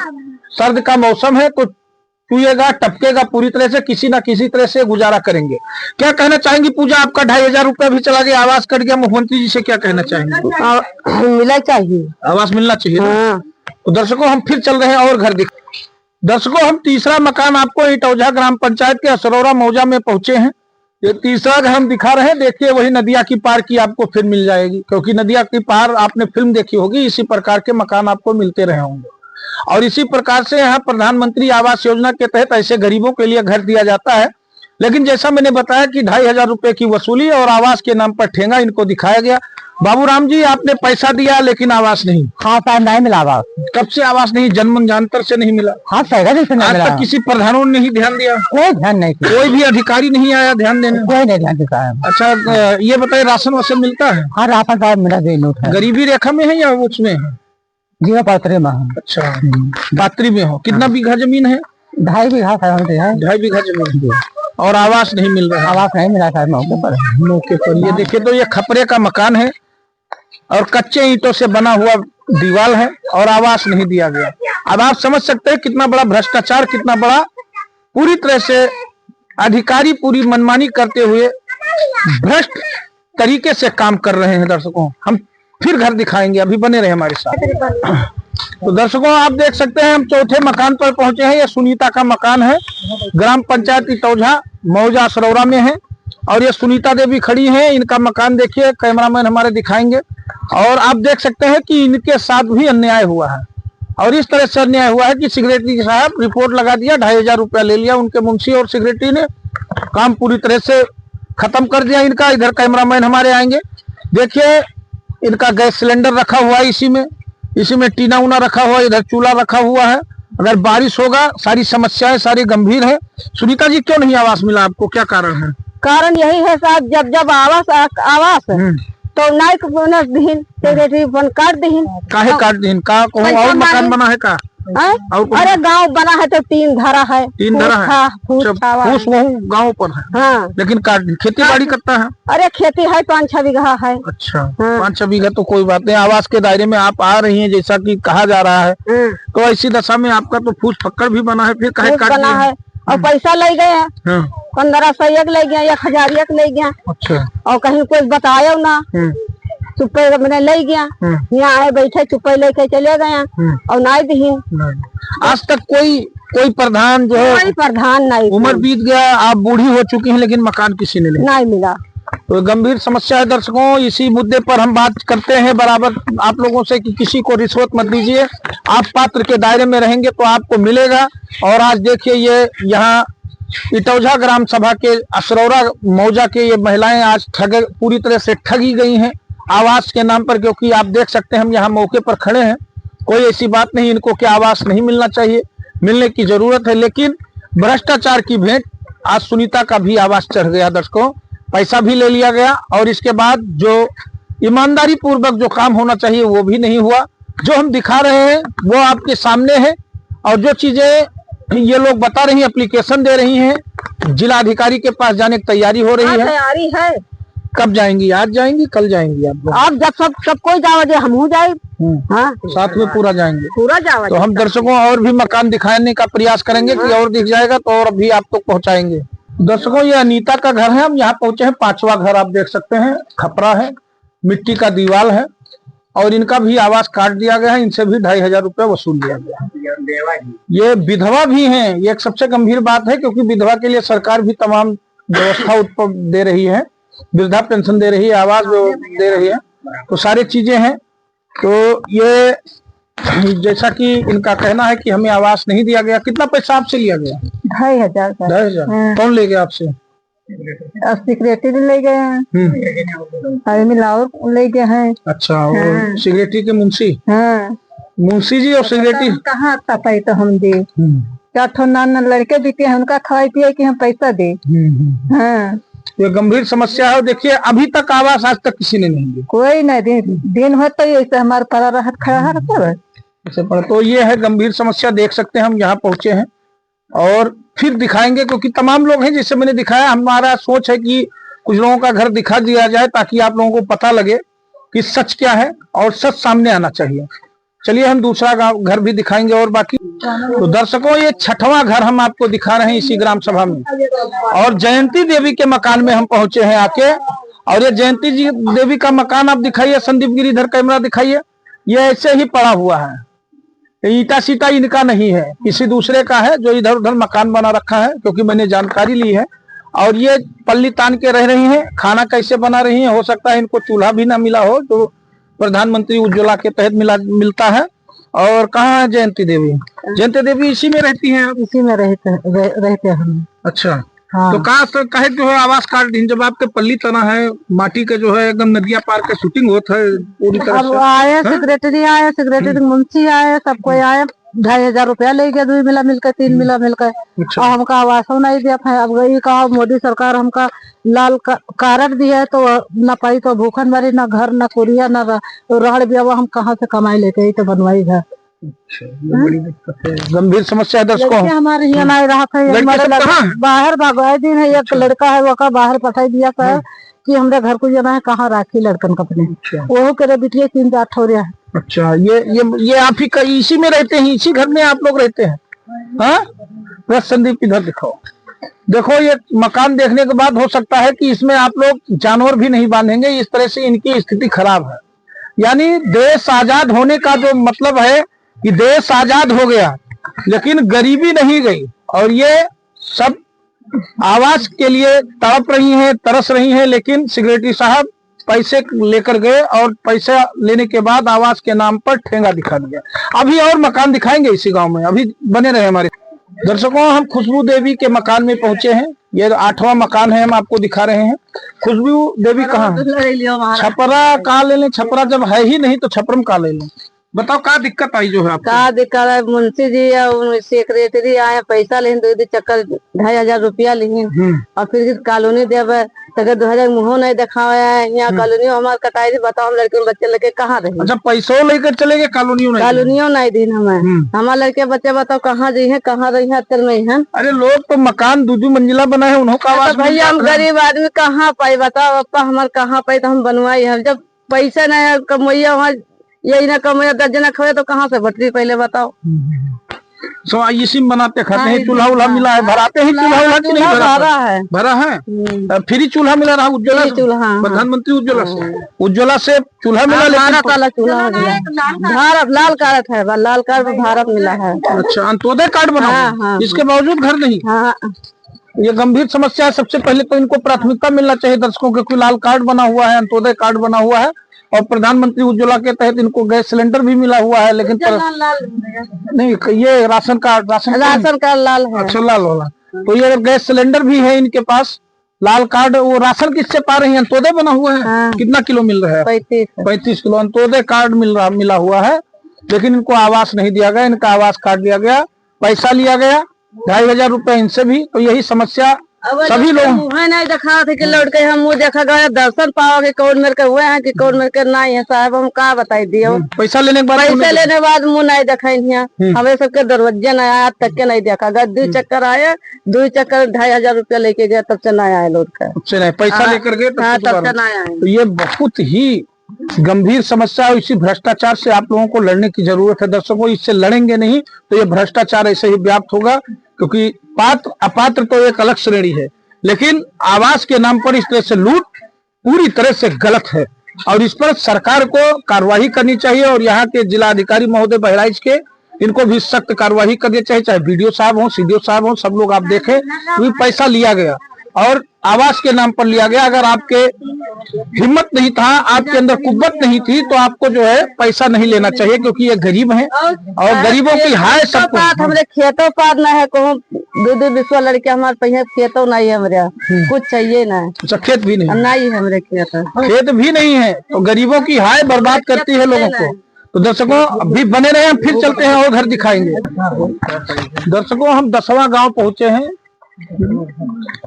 सर्द का मौसम है तो चुएगा टपकेगा, पूरी तरह से किसी ना किसी तरह से गुजारा करेंगे। क्या कहना चाहेंगी पूजा? आपका 2500 रुपया भी चला गया, आवाज कट गया। मुख्यमंत्री जी से क्या कहना चाहेंगे? मिला चाहिए, आवाज मिलना चाहिए। हाँ। तो दर्शकों हम फिर चल रहे हैं और घर दिख। दर्शकों हम तीसरा मकान आपको इटौझा ग्राम पंचायत के असरौरा मौजा में पहुंचे हैं। ये तीसरा घर हम दिखा रहे हैं। देखिए वही नदिया की पार की आपको फिल्म मिल जाएगी, क्योंकि नदिया की पार आपने फिल्म देखी होगी। इसी प्रकार के मकान आपको मिलते रहे होंगे और इसी प्रकार से यहाँ प्रधानमंत्री आवास योजना के तहत ऐसे गरीबों के लिए घर दिया जाता है। लेकिन जैसा मैंने बताया कि 2500 रुपए की वसूली और आवास के नाम पर ठेंगा इनको दिखाया गया। बाबूराम जी आपने पैसा दिया लेकिन आवास नहीं? हाँ साहब नहीं मिला आवास। कब से आवास नहीं? जन्म जानतर से नहीं मिला? हाँ सही से आज तक किसी प्रधानों ने नहीं ध्यान दिया? कोई ध्यान नहीं, कोई भी अधिकारी नहीं आया ध्यान देने? कोई नहीं ध्यान देता है। अच्छा ये बताइए राशन वाशन मिलता है? हाँ राशन साहब मेरा नोट है। गरीबी रेखा में है या उसमें है? जीवा पात्रे में। अच्छा पात्री में हो। कितना बीघा जमीन है? 2.5 बीघा साहब है। 2.5 बीघा जमीन। और आवास नहीं मिल रहा? आवास नहीं मिला साहब मौके पर। ये देखिए तो ये खपरे का मकान है और कच्चे ईंटों से बना हुआ दीवार है और आवास नहीं दिया गया। अब आप समझ सकते हैं कितना बड़ा भ्रष्टाचार, कितना बड़ा पूरी तरह से अधिकारी पूरी मनमानी करते हुए भ्रष्ट तरीके से काम कर रहे हैं। दर्शकों हम फिर घर दिखाएंगे, अभी बने रहे हमारे साथ। तो दर्शकों आप देख सकते हैं हम चौथे मकान पर पहुंचे हैं। यह सुनीता का मकान है, ग्राम पंचायत इटौझा मौजा सरौरा में है। और ये सुनीता देवी खड़ी हैं। इनका मकान देखिए, कैमरामैन हमारे दिखाएंगे। और आप देख सकते हैं कि इनके साथ भी अन्याय हुआ है और इस तरह से अन्याय हुआ है कि सेक्रेटरी साहब रिपोर्ट लगा दिया, 2500 रुपया ले लिया उनके मुंशी और सेक्रेटरी ने, काम पूरी तरह से खत्म कर दिया इनका। इधर कैमरामैन हमारे आएंगे। देखिए इनका गैस सिलेंडर रखा हुआ है, इसी में टीना उना रखा हुआ है, इधर चूल्हा रखा हुआ है। अगर बारिश होगा सारी समस्याएं सारी गंभीर है। सुनीता जी क्यों नहीं आवास मिला आपको, क्या कारण है? कारण यही है साहब, जब आवास तो नाइक बोनस दीन सेक्रेटरी फोन काट दीन। काहे काट दीन? का और मकान बना है का? अरे गांव बना है तो 3 धरा है। 3 धरा है? फूस गाँव पर है। हाँ लेकिन खेती बाड़ी करता है? अरे खेती है 5-6 बीघा है। अच्छा 5-6 बीघा तो कोई बात नहीं। आवास के दायरे में आप आ रही हैं जैसा कि कहा जा रहा है, तो ऐसी दशा में आपका तो फूस फक्कड़ भी बना है, फिर काहे काट दिया है? और पैसा ले गए 1500 एक ले गया, 1000 एक ले गया। अच्छा और कहीं कोई बताया ना, चुप्पे मैंने ले गया। यहाँ आए बैठे चुप्पे लेके चले गए और नहीं दी। आज तक कोई प्रधान जो है? कोई प्रधान नहीं। उम्र बीत गया, आप बूढ़ी हो चुकी हैं लेकिन मकान किसी ने नहीं मिला। तो गंभीर समस्या है दर्शकों। इसी मुद्दे पर हम बात करते हैं बराबर आप लोगों से कि किसी को रिश्वत मत दीजिए, आप पात्र के दायरे में रहेंगे तो आपको मिलेगा। और आज देखिए ये यहाँ इटौझा ग्राम सभा के असरौरा मौजा के ये महिलाएं आज पूरी तरह से ठगी गई हैं आवास के नाम पर, क्योंकि आप देख सकते हैं हम यहाँ मौके पर खड़े हैं, कोई ऐसी बात नहीं इनको कि आवास नहीं मिलना चाहिए, मिलने की जरूरत है, लेकिन भ्रष्टाचार की भेंट आज सुनीता का भी आवास चढ़ गया दर्शकों, पैसा भी ले लिया गया और इसके बाद जो ईमानदारी पूर्वक जो काम होना चाहिए वो भी नहीं हुआ। जो हम दिखा रहे हैं वो आपके सामने है और जो चीजें ये लोग बता रही हैं, एप्लीकेशन दे रही हैं, जिला अधिकारी के पास जाने की तैयारी हो रही है। तैयारी है। कब जाएंगी? आज जाएंगी, कल जाएंगी? आप जब सब कोई जाओगे हम जाए, हाँ साथ में पूरा जाएंगे, पूरा जाओ। तो हम दर्शकों और भी मकान दिखाने का प्रयास करेंगे कि और दिख जाएगा तो और भी आप तक पहुंचाएंगे। दर्शकों ये अनीता का घर है, हम यहाँ पहुंचे हैं, 5वां घर आप देख सकते हैं, खपरा है, मिट्टी का दीवार है और इनका भी आवास काट दिया गया है, इनसे भी 2500 रुपया वसूल लिया गया। ये विधवा भी हैं, ये एक सबसे गंभीर बात है क्योंकि विधवा के लिए सरकार भी तमाम व्यवस्था दे रही है, वृद्धा पेंशन दे रही है, आवास दे रही है, तो सारी चीजें हैं। तो ये जैसा कि इनका कहना है कि हमें आवास नहीं दिया गया। कितना पैसा आपसे लिया गया? 2500। 2500। कौन ले गया आपसे? सेक्रेटरी ले गए हैं, मिलावर ले गए हैं। अच्छा, और सेक्रेटरी के मुंशी? हाँ, मुंशी जी और सेक्रेटरी कहाँ आता पैसा हम दे? 4 नान लड़के बीते हैं, उनका खाए पिए कि हम पैसा दे। हाँ, ये गंभीर समस्या है। देखिए अभी तक आवास आज तक किसी ने नहीं दिया, कोई नहीं। दिन हो तो ऐसे हमारे पड़ा रहत खड़ा है तो ये है गंभीर समस्या। देख सकते हैं हम यहाँ पहुंचे हैं और फिर दिखाएंगे क्योंकि तमाम लोग हैं जिससे मैंने दिखाया। हमारा सोच है कि कुछ लोगों का घर दिखा दिया जाए ताकि आप लोगों को पता लगे कि सच क्या है और सच सामने आना चाहिए। चलिए हम दूसरा घर भी दिखाएंगे और बाकी। तो दर्शकों ये 6वां घर हम आपको दिखा रहे हैं इसी ग्राम सभा में और जयंती देवी के मकान में हम पहुंचे हैं आके। और ये जयंती जी देवी का मकान आप दिखाइए, संदीप गिरिधर कैमरा दिखाइए, ये ऐसे ही पड़ा हुआ है, ईटा सीटा इनका नहीं है, किसी दूसरे का है जो इधर उधर मकान बना रखा है, क्योंकि मैंने जानकारी ली है। और ये पल्ली तान के रह रही हैं, खाना कैसे बना रही हैं, हो सकता है इनको चूल्हा भी ना मिला हो जो प्रधानमंत्री उज्ज्वला के तहत मिलता है। और कहाँ है जयंती देवी? जयंती देवी इसी में रहती हैं? इसी में रहते हैं। अच्छा, हाँ। तो कहे जो है आवास कार्ड जब आपके पल्ली तना है, माटी के जो है एकदम नदिया पार के शूटिंग होता है पूरी तरह से। आए सेक्रेटरी आए, सेक्रेटरी मुंशी आए, सब कोई आए, 2500 रुपया ले गया, 2 मिला मिलकर 3 मिला मिलकर। और हमका आवास नहीं दिया था। अब गई कहा मोदी सरकार हमका लाल कार्ड दिया है तो न पाई तो भूखन मरी, न घर न कुरिया न रहड़ भी। अब हम कहाँ से कमाई लेके तो बनवाई घर। बड़ी दिक्कत है, गंभीर समस्या है दर्शकों। हमारे यहाँ नहीं रहा था, बाहर भगवाए दिन है, एक लड़का है वो का बाहर पठाई दिया सर कि हमरे घर को जाना है, कहाँ राखी लड़कन कपड़े, वो करे बिटिया 3-4 ठौरिया है। अच्छा, ये आप ही इसी में रहते हैं, इसी घर में आप लोग रहते हैं? हाँ, बस संदीप इधर दिखाओ। देखो ये मकान देखने के बाद हो सकता है कि इसमें आप लोग जानवर भी नहीं बांधेंगे, इस तरह से इनकी स्थिति खराब है। यानी देश आजाद होने का जो मतलब है कि देश आजाद हो गया लेकिन गरीबी नहीं गई। और ये सब आवास के लिए तड़प रही हैं, तरस रही हैं, लेकिन सेक्रेटरी साहब पैसे लेकर गए और पैसा लेने के बाद आवास के नाम पर ठेंगा दिखा दिया। अभी और मकान दिखाएंगे इसी गांव में, अभी बने रहे हमारे दर्शकों। हम खुशबू देवी के मकान में पहुंचे हैं, ये 8वां मकान है, हम आपको दिखा रहे हैं। खुशबू देवी कहाँ? छपरा कहाँ ले लें? छपरा जब है ही नहीं तो छपरम कहाँ ले लें? बताओ क्या दिक्कत आई जो है आपको? का दिक्कत है? मुंशी जी या सेक्रेटरी आए, पैसा लेन 2 चक्कर 2500 रुपया लेन और फिर कॉलोनी देवे 2000 मुँह नहीं दिखावे है। यहाँ कॉलोनी हमारे कटाई थी, बताओ हम लड़के बच्चे लेके कहाँ रहे? अच्छा, पैसों लेकर चले गए, कॉलोनियों नहीं दी हमें। हमारे लड़के बच्चे बताओ कहाँ जी है, कहाँ रही है, नहीं है। अरे लोग तो मकान 2 मंजिला बना है, उन्होंने आवास। भैया हम गरीब आदमी कहाँ पाई, बताओ अपा हमारे कहाँ पाई, तो हम बनवाई है। जब पैसा नहीं कमैया, वहाँ यही ना कमैया 10 जना खवे तो कहाँ से बटरी, पहले बताओ। सो इसी में बनाते खाते हैं, चूल्हा उल्हा मिला है, भराते हैं चूल्हा उल्हा की नहीं भरा है? भरा है, फ्री चूल्हा मिला रहा उज्ज्वला से, प्रधानमंत्री उज्ज्वला से, उज्ज्वला से चूल्हा मिला। भारत वाला चूल्हा भारत लाल कार्ड है, लाल कार्ड भारत मिला है। अच्छा, अंत्योदय कार्ड बना, इसके बावजूद घर नहीं? ये गंभीर समस्या है। सबसे पहले तो इनको प्राथमिकता मिलना चाहिए दर्शकों, क्योंकि लाल कार्ड बना हुआ है, अंत्योदय कार्ड बना हुआ है और प्रधानमंत्री उज्ज्वला के तहत इनको गैस सिलेंडर भी मिला हुआ है, लेकिन नहीं, ये राशन कार्ड लाल है। अच्छा, लाल वाला। तो ये अगर गैस सिलेंडर भी है इनके पास, लाल कार्ड, वो राशन किससे पा रही है? अंत्योदय बना हुआ है। हाँ। कितना किलो मिल रहा है? 35 किलो अंत्योदय कार्ड मिला हुआ है, लेकिन इनको आवास नहीं दिया गया। इनका आवास काट लिया गया, पैसा लिया गया 2500 रुपए इनसे भी। तो यही समस्या सभी लोग मुँह नहीं देखा थे कि लौट के हम मुँह देखा गया, दर्शन पाओगे कौन मेरे के हुए हैं कि कौन मेरे के नहीं है साहब, हम कहा बताई दियो। पैसा लेने के बाद मुँह नहीं देखा हमें सबके दरवाजे नहीं आया, तक के नहीं देखा गया। 2 चक्कर आए, 2 चक्कर 2500 रुपया लेके गया, तब से नहीं आए लौट कर। पैसा लेकर गए तब से नहीं आए। तो ये बहुत ही गंभीर समस्या है। इसी भ्रष्टाचार से आप लोगों को लड़ने की जरूरत है दर्शकों। इससे लड़ेंगे नहीं तो ये भ्रष्टाचार ऐसे ही व्याप्त होगा, क्योंकि पात्र अपात्र तो एक अलग श्रेणी है, लेकिन आवास के नाम पर इस तरह से लूट पूरी तरह से गलत है और इस पर सरकार को कार्रवाई करनी चाहिए। और यहाँ के जिलाधिकारी महोदय बहराइच के, इनको भी सख्त कार्रवाई करनी चाहिए, चाहे बीडीओ साहब हो, सीडीओ साहब हो, सब लोग आप देखें। तो पैसा लिया गया और आवास के नाम पर लिया गया। अगर आपके हिम्मत नहीं था, आपके अंदर कुव्वत नहीं थी, तो आपको जो है पैसा नहीं लेना चाहिए, क्योंकि ये गरीब हैं और गरीबों की हाय सब हमारे खेतों पार न है, को 2-2 20 लड़के हमारे पहिए खेतों नहीं है, हमारे कुछ चाहिए ना। अच्छा, खेत भी नहीं है हमारे खेत भी नहीं है, तो गरीबों की हाय बर्बाद करती है लोगों को। तो दर्शकों अभी बने रहे, हम फिर चलते हैं और घर दिखाएंगे। दर्शकों हम 10वां गांव पहुंचे हैं,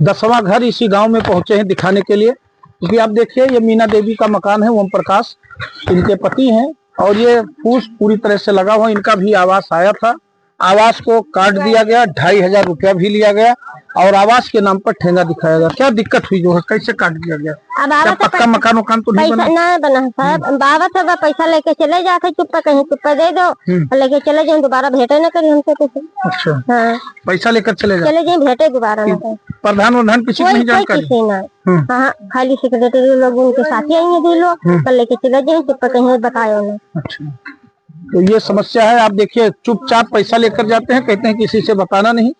10वां घर इसी गांव में पहुंचे हैं दिखाने के लिए, क्योंकि आप देखिए ये मीना देवी का मकान है, ओम प्रकाश इनके पति हैं और ये फूस पूरी तरह से लगा हुआ। इनका भी आवास आया था, आवास को काट दिया गया, 2500 रुपया भी लिया गया और आवास के नाम पर ठेंगा दिखाया गया। क्या दिक्कत हुई, जो है कैसे काट दिया गया? क्या पक्का मकान तो नहीं बना? नहीं बना साहब, बाबा सब पैसा लेके चले जाते, चुप्पा कहीं चुप्पा दे दो, लेके चले जाए, दोबारा भेटे न करें हमसे कुछ। अच्छा, हाँ। पैसा लेकर चले जाए, भेटे दोबारा न करें। प्रधान किसी नहीं जानकारी? हाँ, खाली सेक्रेटरी लोग उनके साथी आएंगे, दे लो कल लेके चले जाए, चुप्पा कहीं बताए उन्हें। अच्छा, तो ये समस्या है। आप देखिए चुपचाप पैसा लेकर जाते हैं, कहते हैं किसी से बताना नहीं।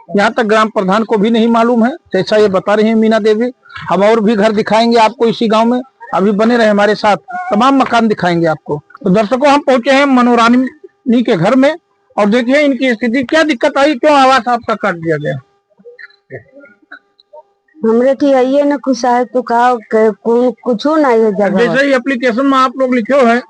यहाँ तक ग्राम प्रधान को भी नहीं मालूम है, जैसा ये बता रही है मीना देवी। हम और भी घर दिखाएंगे आपको इसी गांव में, अभी बने रहे हमारे साथ, तमाम मकान दिखाएंगे आपको। तो दर्शकों हम पहुंचे हैं मनोरानी के घर में और देखिए इनकी स्थिति, क्या दिक्कत आई, क्यों आवास आपका काट दिया गया? हमरे थी आइए न कुछ है तो कुछ नहीं है जगह। जैसे ही एप्लीकेशन में आप लोग लिखे है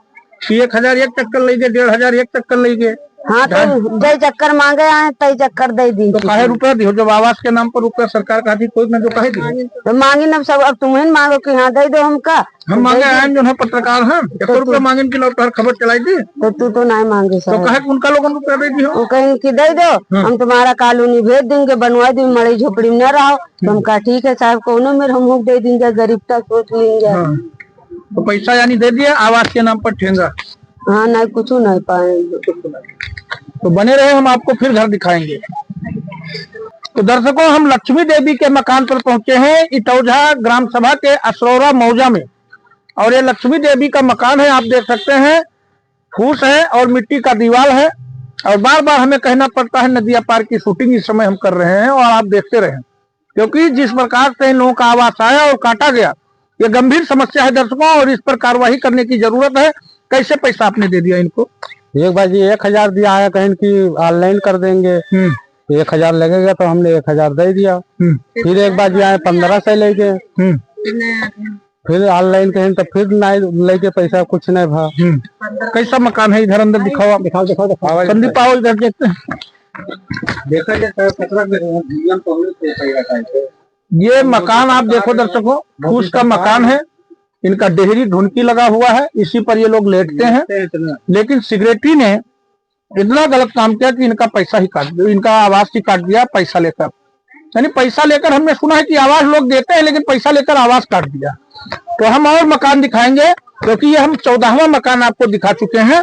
कि 1000 एक चक्कर ले गए, 1500 एक चक्कर ले गए। हाँ, तो दे चक्कर मांगे आए, तय चक्कर दे दी। तो काहे रुपया दियो, जब आवास के नाम पर रुपया सरकार का कोई न जो कहे दी तो मांगे न सब। अब तुम्हें मांगो कि हाँ दे दो हमका, हम मांगे आए जो है पत्रकार हैं, 100 रुपया मांगे की लौट खबर चलाई थी। तो तू तो नहीं मांगे तो कहे उनका लोगों रुपया दे दी हो, कहीं की दे दो, हम तुम्हारा कॉलोनी भेज देंगे, बनवा देंगे, मड़ी झोपड़ी में न रहो। तो हम कहा ठीक है साहब, कोनो में हम दे देंगे, गरीबता सोच लेंगे। तो पैसा यानी दे दिया, आवास के नाम पर ठेंगा। हाँ, नहीं कुछ नहीं पाएंगे। तो बने रहे, हम आपको फिर घर दिखाएंगे। तो दर्शकों हम लक्ष्मी देवी के मकान पर पहुंचे हैं, इटौझा ग्राम सभा के असरौरा मौजा में। और ये लक्ष्मी देवी का मकान है, आप देख सकते हैं, फूस है और मिट्टी का दीवार है। और बार बार हमें कहना पड़ता है, नदिया पार की शूटिंग इस समय हम कर रहे हैं और आप देखते रहे, क्योंकि जिस प्रकार से इन लोगों का आवास आया और काटा गया, ये गंभीर समस्या है दर्शकों और इस पर कार्रवाई करने की जरूरत है। कैसे पैसा आपने दे दिया इनको? एक बार जी 1000 दिया है, कहीं की ऑनलाइन कर देंगे, 1000 लगेगा तो हमने 1000 दे दिया। फिर एक बार जी आए 1500 लेके, फिर ऑनलाइन कहीं तो फिर नहीं लेके पैसा कुछ नहीं भा। कैसा मकान है? इधर अंदर दिखाओ, आप दिखाओ संदीप आओ, इधर देखते हैं। देखा ये मकान आप देखो दर्शकों, फूस का मकान है, इनका डेहरी ढुनकी लगा हुआ है, इसी पर ये लोग लेटते हैं। लेकिन सेक्रेटरी ने इतना गलत काम किया कि इनका पैसा ही काट दिया, इनका आवास ही काट दिया पैसा लेकर। यानी पैसा लेकर, हमने सुना है कि आवास लोग देते हैं, लेकिन पैसा लेकर आवास काट दिया। तो हम और मकान दिखाएंगे, क्योंकि ये हम 14वां मकान आपको दिखा चुके हैं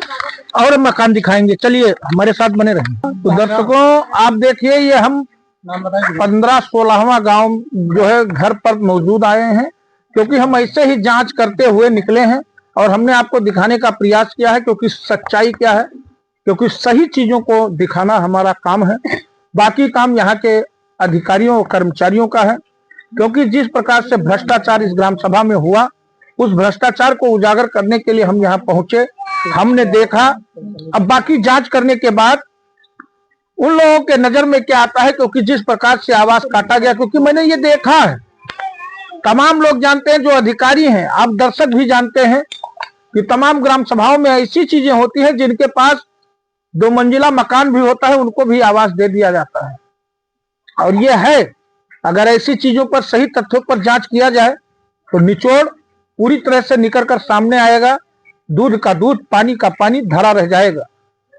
और मकान दिखाएंगे। चलिए हमारे साथ बने रहें। तो दर्शकों आप देखिए, ये हम 15-16वां गांव जो है घर पर मौजूद आए हैं, क्योंकि हम ऐसे ही जांच करते हुए निकले हैं और हमने आपको दिखाने का प्रयास किया है, क्योंकि सच्चाई क्या है, क्योंकि सही चीजों को दिखाना हमारा काम है। बाकी काम यहाँ के अधिकारियों और कर्मचारियों का है, क्योंकि जिस प्रकार से भ्रष्टाचार इस ग्राम सभा में हुआ, उस भ्रष्टाचार को उजागर करने के लिए हम यहाँ पहुंचे। हमने देखा, अब बाकी जांच करने के बाद उन लोगों के नजर में क्या आता है, क्योंकि जिस प्रकार से आवास काटा गया, क्योंकि मैंने ये देखा है, तमाम लोग जानते हैं, जो अधिकारी हैं, आप दर्शक भी जानते हैं कि तमाम ग्राम सभाओं में ऐसी चीजें होती हैं जिनके पास 2 मंजिला मकान भी होता है, उनको भी आवास दे दिया जाता है। और ये है, अगर ऐसी चीजों पर सही तथ्यों पर जांच किया जाए तो निचोड़ पूरी तरह से निकल कर सामने आएगा, दूध का दूध, पानी का पानी धरा रह जाएगा।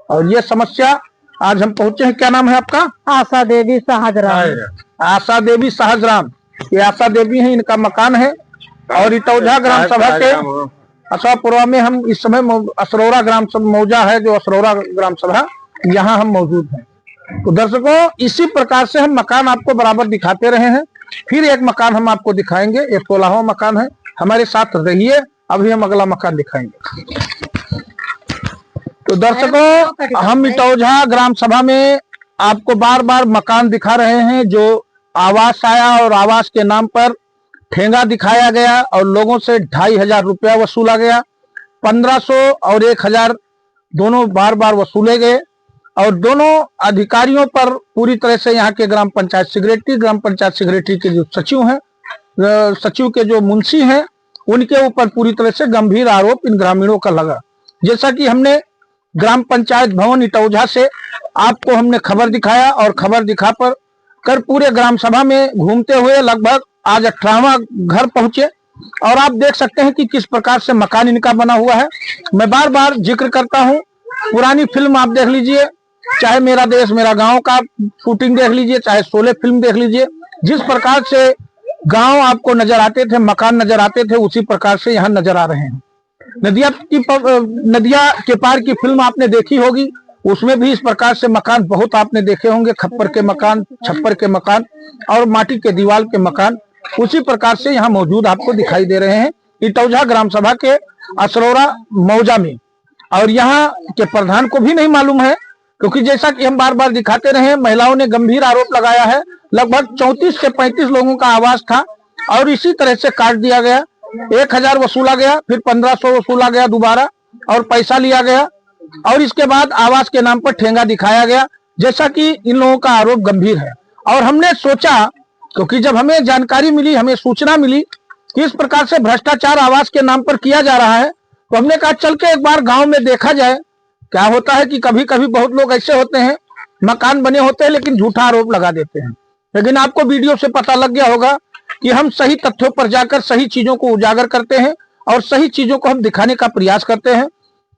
और ये समस्या आज हम पहुंचे हैं। क्या नाम है आपका? आशा देवी सहजराम। आशा देवी सहजराम, ये आशा देवी है, इनका मकान है। और इटौझा ग्राम सभा के अशोकपुरा में हम इस समय असरौरा ग्राम सभा मौजा है, जो असरौरा ग्राम सभा, यहाँ हम मौजूद हैं। तो दर्शकों, इसी प्रकार से हम मकान आपको बराबर दिखाते रहे हैं। फिर एक मकान हम आपको दिखाएंगे, ये 16वां मकान है। हमारे साथ रहिए, अभी हम अगला मकान दिखाएंगे। तो दर्शकों, हम इटौझा ग्राम सभा में आपको बार बार मकान दिखा रहे हैं जो आवास आया, और आवास के नाम पर ठेंगा दिखाया गया और लोगों से 2500 रुपया वसूला गया। 1500 और 1000 दोनों बार बार वसूले गए, और दोनों अधिकारियों पर पूरी तरह से यहाँ के ग्राम पंचायत सेक्रेटरी के जो सचिव हैं, सचिव के जो मुंशी हैं, उनके ऊपर पूरी तरह से गंभीर आरोप इन ग्रामीणों का लगा। जैसा कि हमने ग्राम पंचायत भवन इटौझा से आपको हमने खबर दिखाया, और खबर दिखा कर पूरे ग्राम सभा में घूमते हुए लगभग आज 18वां घर पहुंचे। और आप देख सकते हैं कि किस प्रकार से मकान इनका बना हुआ है। मैं बार बार जिक्र करता हूं, पुरानी फिल्म आप देख लीजिए, चाहे मेरा देश मेरा गांव का शूटिंग देख लीजिए, चाहे शोले फिल्म देख लीजिए, जिस प्रकार से गांव आपको नजर आते थे, मकान नजर आते थे, उसी प्रकार से यहाँ नजर आ रहे हैं। नदिया के पार की फिल्म आपने देखी होगी, उसमें भी इस प्रकार से मकान बहुत आपने देखे होंगे, खप्पर के मकान, छप्पर के मकान और माटी के दीवार के मकान, उसी प्रकार से यहाँ मौजूद आपको दिखाई दे रहे हैं इटौझा ग्राम सभा के असरौरा मौजा में। और यहाँ के प्रधान को भी नहीं मालूम है, क्योंकि जैसा कि हम बार बार दिखाते रहे, महिलाओं ने गंभीर आरोप लगाया है। लगभग 34 से 35 लोगों का आवास था, और इसी तरह से काट दिया गया। 1000 वसूला गया, फिर 1500 वसूला गया दोबारा, और पैसा लिया गया, और इसके बाद आवास के नाम पर ठेंगा दिखाया गया। जैसा कि इन लोगों का आरोप गंभीर है, और हमने सोचा, क्योंकि जब हमें जानकारी मिली, हमें सूचना मिली कि इस प्रकार से भ्रष्टाचार आवास के नाम पर किया जा रहा है, तो हमने कहा चल के एक बार गांव में देखा जाए। क्या होता है कि कभी कभी बहुत लोग ऐसे होते हैं, मकान बने होते हैं लेकिन झूठा आरोप लगा देते हैं। लेकिन आपको वीडियो से पता लग गया होगा कि हम सही तथ्यों पर जाकर सही चीजों को उजागर करते हैं, और सही चीजों को हम दिखाने का प्रयास करते हैं,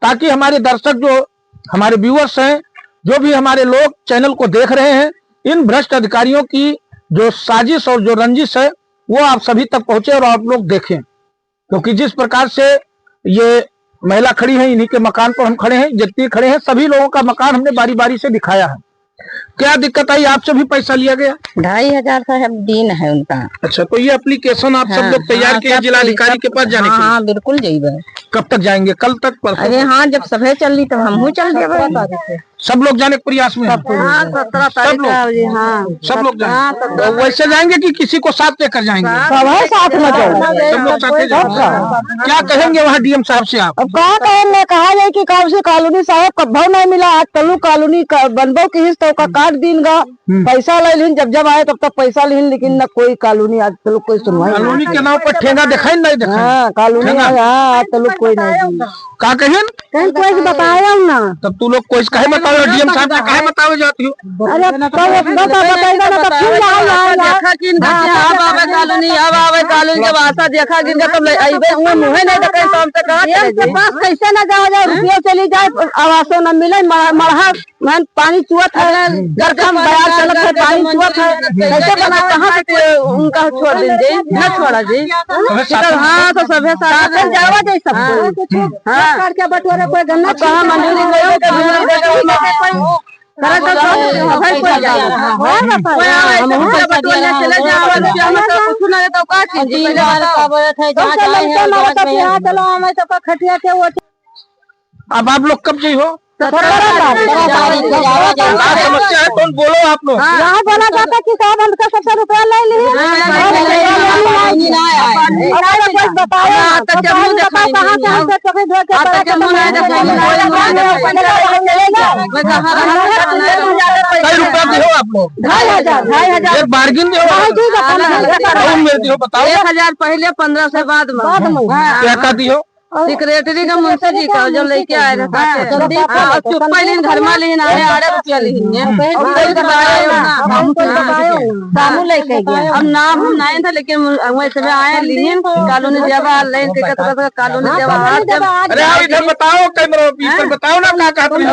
ताकि हमारे दर्शक, जो हमारे व्यूअर्स हैं, जो भी हमारे लोग चैनल को देख रहे हैं, इन भ्रष्ट अधिकारियों की जो साजिश और जो रंजिश है वो आप सभी तक पहुंचे और आप लोग देखें। क्योंकि जिस प्रकार से ये महिला खड़ी है, इन्हीं के मकान पर हम खड़े हैं, जितने खड़े हैं सभी लोगों का मकान हमने बारी बारी से दिखाया है। क्या दिक्कत आई? आपसे भी पैसा लिया गया? 2500 का दिन है उनका। अच्छा, तो ये एप्लीकेशन आप सब लोग तैयार किए जिलाधिकारी के पास जाने के लिए? हाँ बिल्कुल जाइए। कब तक जाएंगे? कल तक? परसों? अरे हाँ, जब सभे चल रही तब हम चल जाए। सब लोग जाने के प्रयास में? सब लोग जाएंगे? तो वैसे जाएंगे कि किसी को साथ लेकर जाएंगे? सब साथ में सब लोग साथ जाएंगे। क्या कहेंगे वहाँ डीएम साहब से आप? अब कहा कहेंगे, कहा जाए कि कब से कॉलोनी साहब कब्बो नहीं मिला, आज तलू कॉलोनी बनबो की हिस्सा का काट दीनगा, पैसा ले लीन, जब आए तब तक पैसा लीन, लेकिन न कोई कॉलोनी आज तलू कोई सुनवाई। कॉलोनी के नाम पर ठेंगा दिखाई नहीं दिखाई? हाँ कॉलोनी आज तलू कोई नहीं। का कहें? कहीं कोई बताया ना। तब तू लोग कोई कहे बताओ, डीएम साहब से कहे बताओ जाती हो? अरे बताएगा ना, तब फिर देखा कि अब आवे कॉलोनी, अब आवे कॉलोनी, जब आशा देखा कि तब आइबे उहे मुहे नहीं देखे, तो हमसे कहा के पास कैसे ना जाओ, रुपया चली जाए, आवासों न मिले, मरहा में पानी चुअत है, घर का बयार चलत है, पानी चुअत है, कैसे बना, कहाँ से उनका छोड़ दे जी, न छोड़ा जी। हाँ तो सभे साथ जावा जाए सब। हाँ क्या बटोरे कोई गन्ना कहाँ मंजूरी अब आप लोग कब चाहिए हो? समस्या है कौन बोलो आप लोग। यहाँ बोला जाता कि साहब हमका 70 रुपया ले लिए कई रुपया दियो आप लोग? 2,500 एक बार्गिन दियो दियो बताओ। 1,000 पहले 15 से बाद में क्या का दियो? सेक्रेटरी का मुंशी जी का जो लेके आए थे चुप्पा लेन घर में लेन आए 8 रुपया अब नाम हम नहीं था लेकिन वैसे में आए लेन कॉलोनी जवाहर लाइन के कॉलोनी जवाहर। अरे आप इधर बताओ कैमरा इधर बताओ ना क्या कहते हो।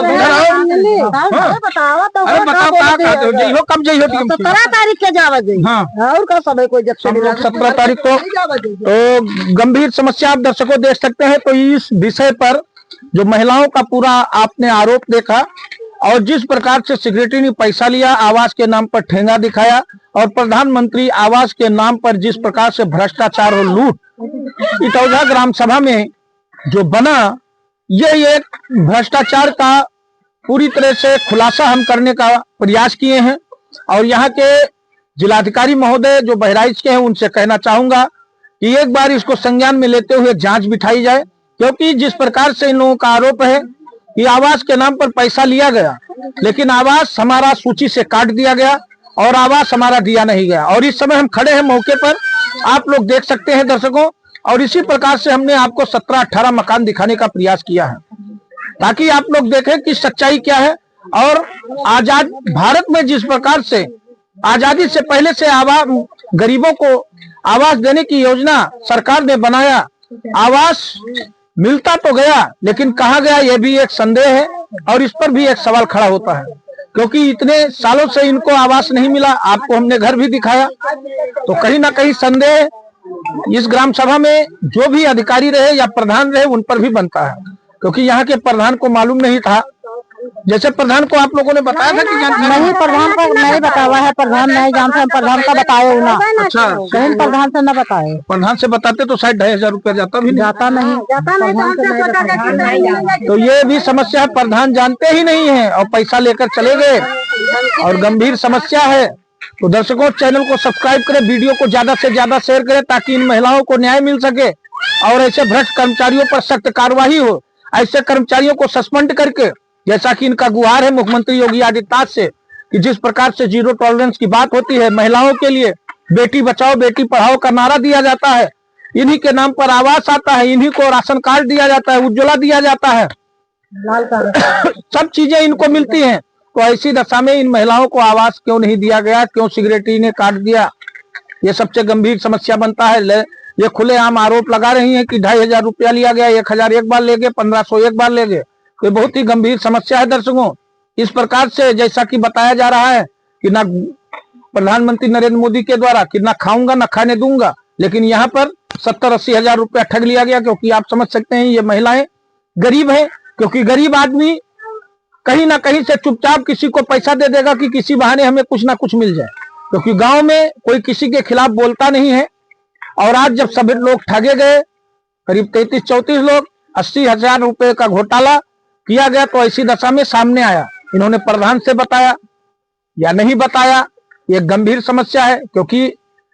अरे बताओ क्या कहते हो जइहो कब जइहो 17 तारीख के जावा गई। हाँ और का समय कोई जब हम लोग 17 तारीख को तो गंभीर समस्या आप दर्शकों देख सकते हैं। तो इस विषय पर जो महिलाओं का पूरा आपने आरोप देखा और जिस प्रकार से सेक्रेटरी ने पैसा लिया, आवास के नाम पर ठेंगा दिखाया और प्रधानमंत्री आवास के नाम पर जिस प्रकार से भ्रष्टाचार और लूट इटौझा ग्राम सभा में जो बना, ये एक भ्रष्टाचार का पूरी तरह से खुलासा हम करने का प्रयास किए हैं। और यहाँ के जिलाधिकारी महोदय जो बहराइच के हैं उनसे कहना चाहूंगा कि एक बार इसको संज्ञान में लेते हुए जांच बिठाई जाए, क्योंकि जिस प्रकार से इन लोगों का आरोप है कि आवास के नाम पर पैसा लिया गया लेकिन आवास हमारा सूची से काट दिया गया और आवास हमारा दिया नहीं गया। और इस समय हम खड़े हैं मौके पर, आप लोग देख सकते हैं दर्शकों। और इसी प्रकार से हमने आपको 17-18 मकान दिखाने का प्रयास किया है ताकि आप लोग देखें कि सच्चाई क्या है। और आजाद भारत में जिस प्रकार से आजादी से पहले से गरीबों को आवास देने की योजना सरकार ने बनाया, आवास मिलता तो गया लेकिन कहाँ गया ये भी एक संदेह है। और इस पर भी एक सवाल खड़ा होता है क्योंकि इतने सालों से इनको आवास नहीं मिला। आपको हमने घर भी दिखाया, तो कहीं ना कहीं संदेह इस ग्राम सभा में जो भी अधिकारी रहे या प्रधान रहे उन पर भी बनता है, क्योंकि यहाँ के प्रधान को मालूम नहीं था। जैसे प्रधान को आप लोगों ने बताया था कि नहीं, प्रधान को नहीं बताया है, प्रधान नहीं जानते, प्रधान का बताए ना। अच्छा, कहीं प्रधान से न बताए, प्रधान से बताते तो शायद 2,500 रुपया जाता भी नहीं। जाता नहीं। तो ये भी समस्या है, प्रधान जानते ही नहीं है और पैसा लेकर चले गए और गंभीर समस्या है। तो दर्शकों चैनल को सब्सक्राइब करें, वीडियो को ज्यादा से ज्यादा शेयर करें ताकि इन महिलाओं को न्याय मिल सके और ऐसे भ्रष्ट कर्मचारियों पर सख्त कार्रवाई हो। ऐसे कर्मचारियों को सस्पेंड करके, जैसा कि इनका गुहार है मुख्यमंत्री योगी आदित्यनाथ से कि जिस प्रकार से जीरो टॉलरेंस की बात होती है, महिलाओं के लिए बेटी बचाओ बेटी पढ़ाओ का नारा दिया जाता है, इन्हीं के नाम पर आवास आता है, इन्हीं को राशन कार्ड दिया जाता है, उज्ज्वला दिया जाता है, सब चीजें इनको मिलती हैं। तो ऐसी दशा में इन महिलाओं को आवास क्यों नहीं दिया गया, क्यों सेक्रेटरी ने काट दिया, ये सबसे गंभीर समस्या बनता है। ये खुलेआम आरोप लगा रही है कि 2,500 रुपया लिया गया, 1,000 एक बार ले गए, 1,500 एक बार ले गए। तो बहुत ही गंभीर समस्या है दर्शकों। इस प्रकार से जैसा कि बताया जा रहा है कि ना प्रधानमंत्री नरेंद्र मोदी के द्वारा कि ना खाऊंगा ना खाने दूंगा, लेकिन यहाँ पर 70-80 हजार रुपया ठग लिया गया। क्योंकि आप समझ सकते हैं ये महिलाएं गरीब हैं, क्योंकि गरीब आदमी कहीं ना कहीं से चुपचाप किसी को पैसा दे देगा कि किसी बहाने हमें कुछ ना कुछ मिल जाए, क्योंकि गांव में कोई किसी के खिलाफ बोलता नहीं है। और आज जब सभी लोग ठगे गए, करीब 33-34 लोग, 80,000 रुपए का घोटाला किया गया, तो ऐसी दशा में सामने आया। इन्होंने प्रधान से बताया या नहीं बताया, ये गंभीर समस्या है। क्योंकि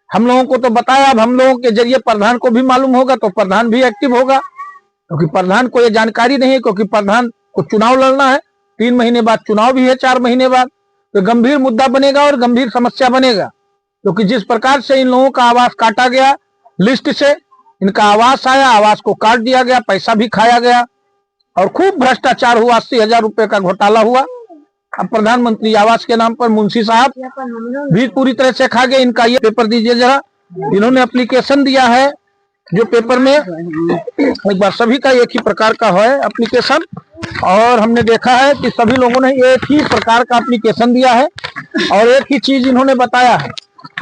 हम लोगों को तो बताया, अब हम लोगों के जरिए प्रधान को भी मालूम होगा तो प्रधान भी एक्टिव होगा, क्योंकि प्रधान को ये जानकारी नहीं है। क्योंकि प्रधान को चुनाव लड़ना है, 3 महीने बाद चुनाव भी है, 4 महीने बाद, तो गंभीर मुद्दा बनेगा और गंभीर समस्या बनेगा। क्योंकि जिस प्रकार से इन लोगों का आवास काटा गया, लिस्ट से इनका आवास आया, आवास को काट दिया गया, पैसा भी खाया गया और खूब भ्रष्टाचार हुआ, 80,000 रुपए का घोटाला हुआ। अब प्रधानमंत्री आवास के नाम पर मुंशी साहब भी पूरी तरह से खा गए। इनका ये पेपर दीजिए जरा, इन्होंने एप्लीकेशन दिया है, जो पेपर में एक बार सभी का एक ही प्रकार का है एप्लीकेशन, और हमने देखा है कि सभी लोगों ने एक ही प्रकार का एप्लीकेशन दिया है और एक ही चीज इन्होंने बताया है।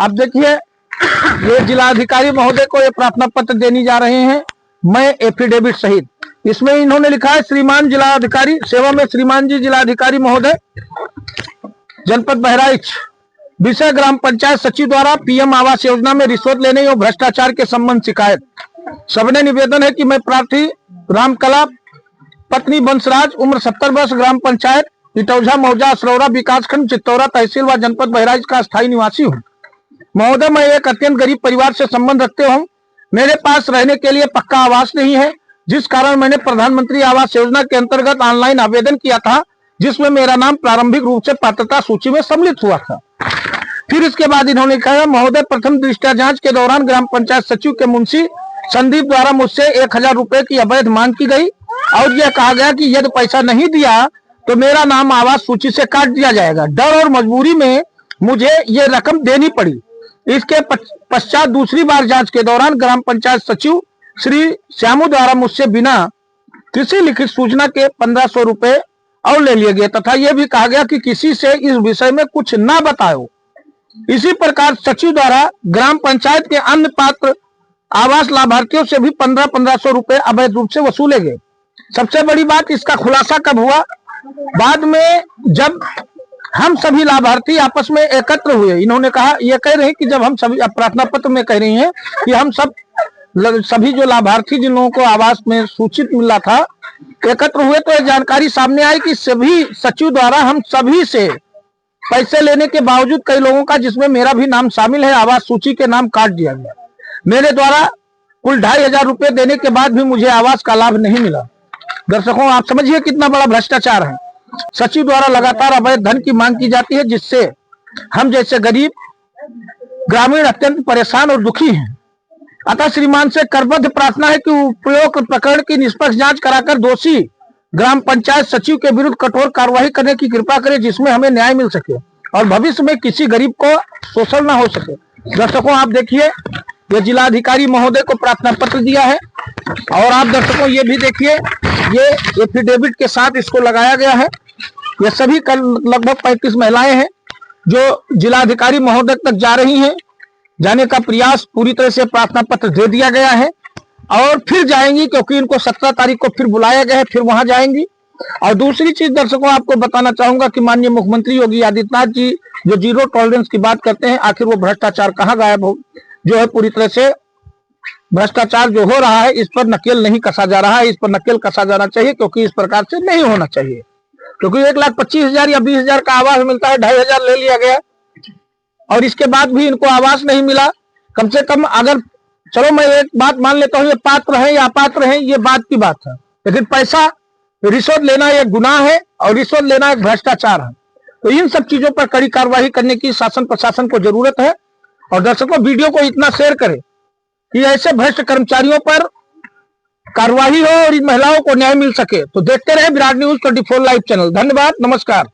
आप देखिए, ये जिलाधिकारी महोदय को ये प्रार्थना पत्र देने जा रहे हैं, मैं एफिडेविट सहित। इसमें इन्होंने लिखा है, श्रीमान जिलाधिकारी सेवा में, श्रीमान जी जिलाधिकारी महोदय जनपद बहराइच, विषय ग्राम पंचायत सचिव द्वारा पीएम आवास योजना में रिश्वत लेने और भ्रष्टाचार के संबंध शिकायत। सबने निवेदन है कि मैं प्रार्थी रामकला पत्नी बंसराज, उम्र 70 वर्ष, ग्राम पंचायत इटौझा मौजा असरौरा विकासखंड चित्तौरा तहसील व जनपद बहराइच का स्थायी निवासी हूँ। महोदय, मैं एक अत्यंत गरीब परिवार से संबंध रखते हूँ। मेरे पास रहने के लिए पक्का आवास नहीं है, जिस कारण मैंने प्रधानमंत्री आवास योजना के अंतर्गत ऑनलाइन आवेदन किया था, जिसमें मेरा नाम प्रारंभिक रूप से पात्रता सूची में सम्मिलित हुआ था। फिर इसके बाद इन्होंने कहा, महोदय, प्रथम दृष्टया जांच के दौरान ग्राम पंचायत सचिव के मुंशी संदीप द्वारा मुझसे 1000 रुपए की अवैध मांग की गई और यह कहा गया कि यदि पैसा नहीं दिया तो मेरा नाम आवास सूची से काट दिया जाएगा। डर और मजबूरी में मुझे ये रकम देनी पड़ी। इसके पश्चात दूसरी बार जांच के दौरान ग्राम पंचायत सचिव श्री श्यामू द्वारा मुझसे बिना किसी लिखित सूचना के 1500 रुपए और ले लिए गए तथा यह भी कहा गया कि किसी से इस विषय में कुछ ना बताओ। इसी प्रकार सचिव द्वारा ग्राम पंचायत के अन्य पात्र आवास लाभार्थियों से भी 1500 रुपए अवैध रूप से वसूले गए। सबसे बड़ी बात, इसका खुलासा कब हुआ? बाद में जब हम सभी लाभार्थी आपस में एकत्र हुए, इन्होंने कहा, ये कह रहे हैं कि जब हम सभी प्रार्थना पत्र में कह रही हैं कि हम सभी जो लाभार्थी जिन लोगों को आवास में सूचित मिला था एकत्र हुए, तो यह जानकारी सामने आई कि सभी सचिव द्वारा हम सभी से पैसे लेने के बावजूद कई लोगों का, जिसमें मेरा भी नाम शामिल है, आवास सूची के नाम काट दिया गया। मेरे द्वारा कुल 2500 रुपए देने के बाद भी मुझे आवास का लाभ नहीं मिला। दर्शकों, आप समझिए कितना बड़ा भ्रष्टाचार है। सचिव द्वारा लगातार अवैध धन की मांग की जाती है, जिससे हम जैसे गरीब ग्रामीण अत्यंत परेशान और दुखी हैं। अतः श्रीमान से करबद्ध प्रार्थना है कि उपरोक्त प्रकरण की निष्पक्ष जांच कराकर दोषी ग्राम पंचायत सचिव के विरुद्ध कठोर कार्रवाई करने की कृपा करें, जिसमें हमें न्याय मिल सके और भविष्य में किसी गरीब को शोषण न हो सके। दर्शकों, आप देखिए, ये जिलाधिकारी महोदय को प्रार्थना पत्र दिया है और आप दर्शकों ये भी देखिए, ये एफिडेविट के साथ इसको लगाया गया है। ये सभी लगभग 35 महिलाएं हैं जो जिलाधिकारी महोदय तक जा रही हैं। जाने का प्रयास पूरी तरह से प्रार्थना पत्र दे दिया गया है और फिर जाएंगी, क्योंकि इनको 17 तारीख को फिर बुलाया गया है, फिर वहां जाएंगी। और दूसरी चीज दर्शकों, आपको बताना चाहूंगा कि माननीय मुख्यमंत्री योगी आदित्यनाथ जी जो जीरो टॉलरेंस की बात करते हैं, आखिर वो भ्रष्टाचार कहाँ गायब हो, जो है पूरी तरह से भ्रष्टाचार जो हो रहा है, इस पर नकेल नहीं कसा जा रहा है। इस पर नकेल कसा जाना चाहिए, क्योंकि इस प्रकार से नहीं होना चाहिए। क्योंकि 1,25,000 या 20,000 का आवास मिलता है, 2,500 ले लिया गया और इसके बाद भी इनको आवास नहीं मिला। कम से कम अगर, चलो मैं एक बात मान लेता हूँ, ये पात्र है या अपात्र है, ये बात की बात है, लेकिन पैसा रिश्वत लेना एक गुनाह है और रिश्वत लेना एक भ्रष्टाचार है। तो इन सब चीजों पर कड़ी कार्रवाई करने की शासन प्रशासन को जरूरत है। और दर्शकों, वीडियो को इतना शेयर करें कि ऐसे भ्रष्ट कर्मचारियों पर कार्रवाई हो और इन महिलाओं को न्याय मिल सके। तो देखते रहे विराट न्यूज 24 लाइव चैनल। धन्यवाद, नमस्कार।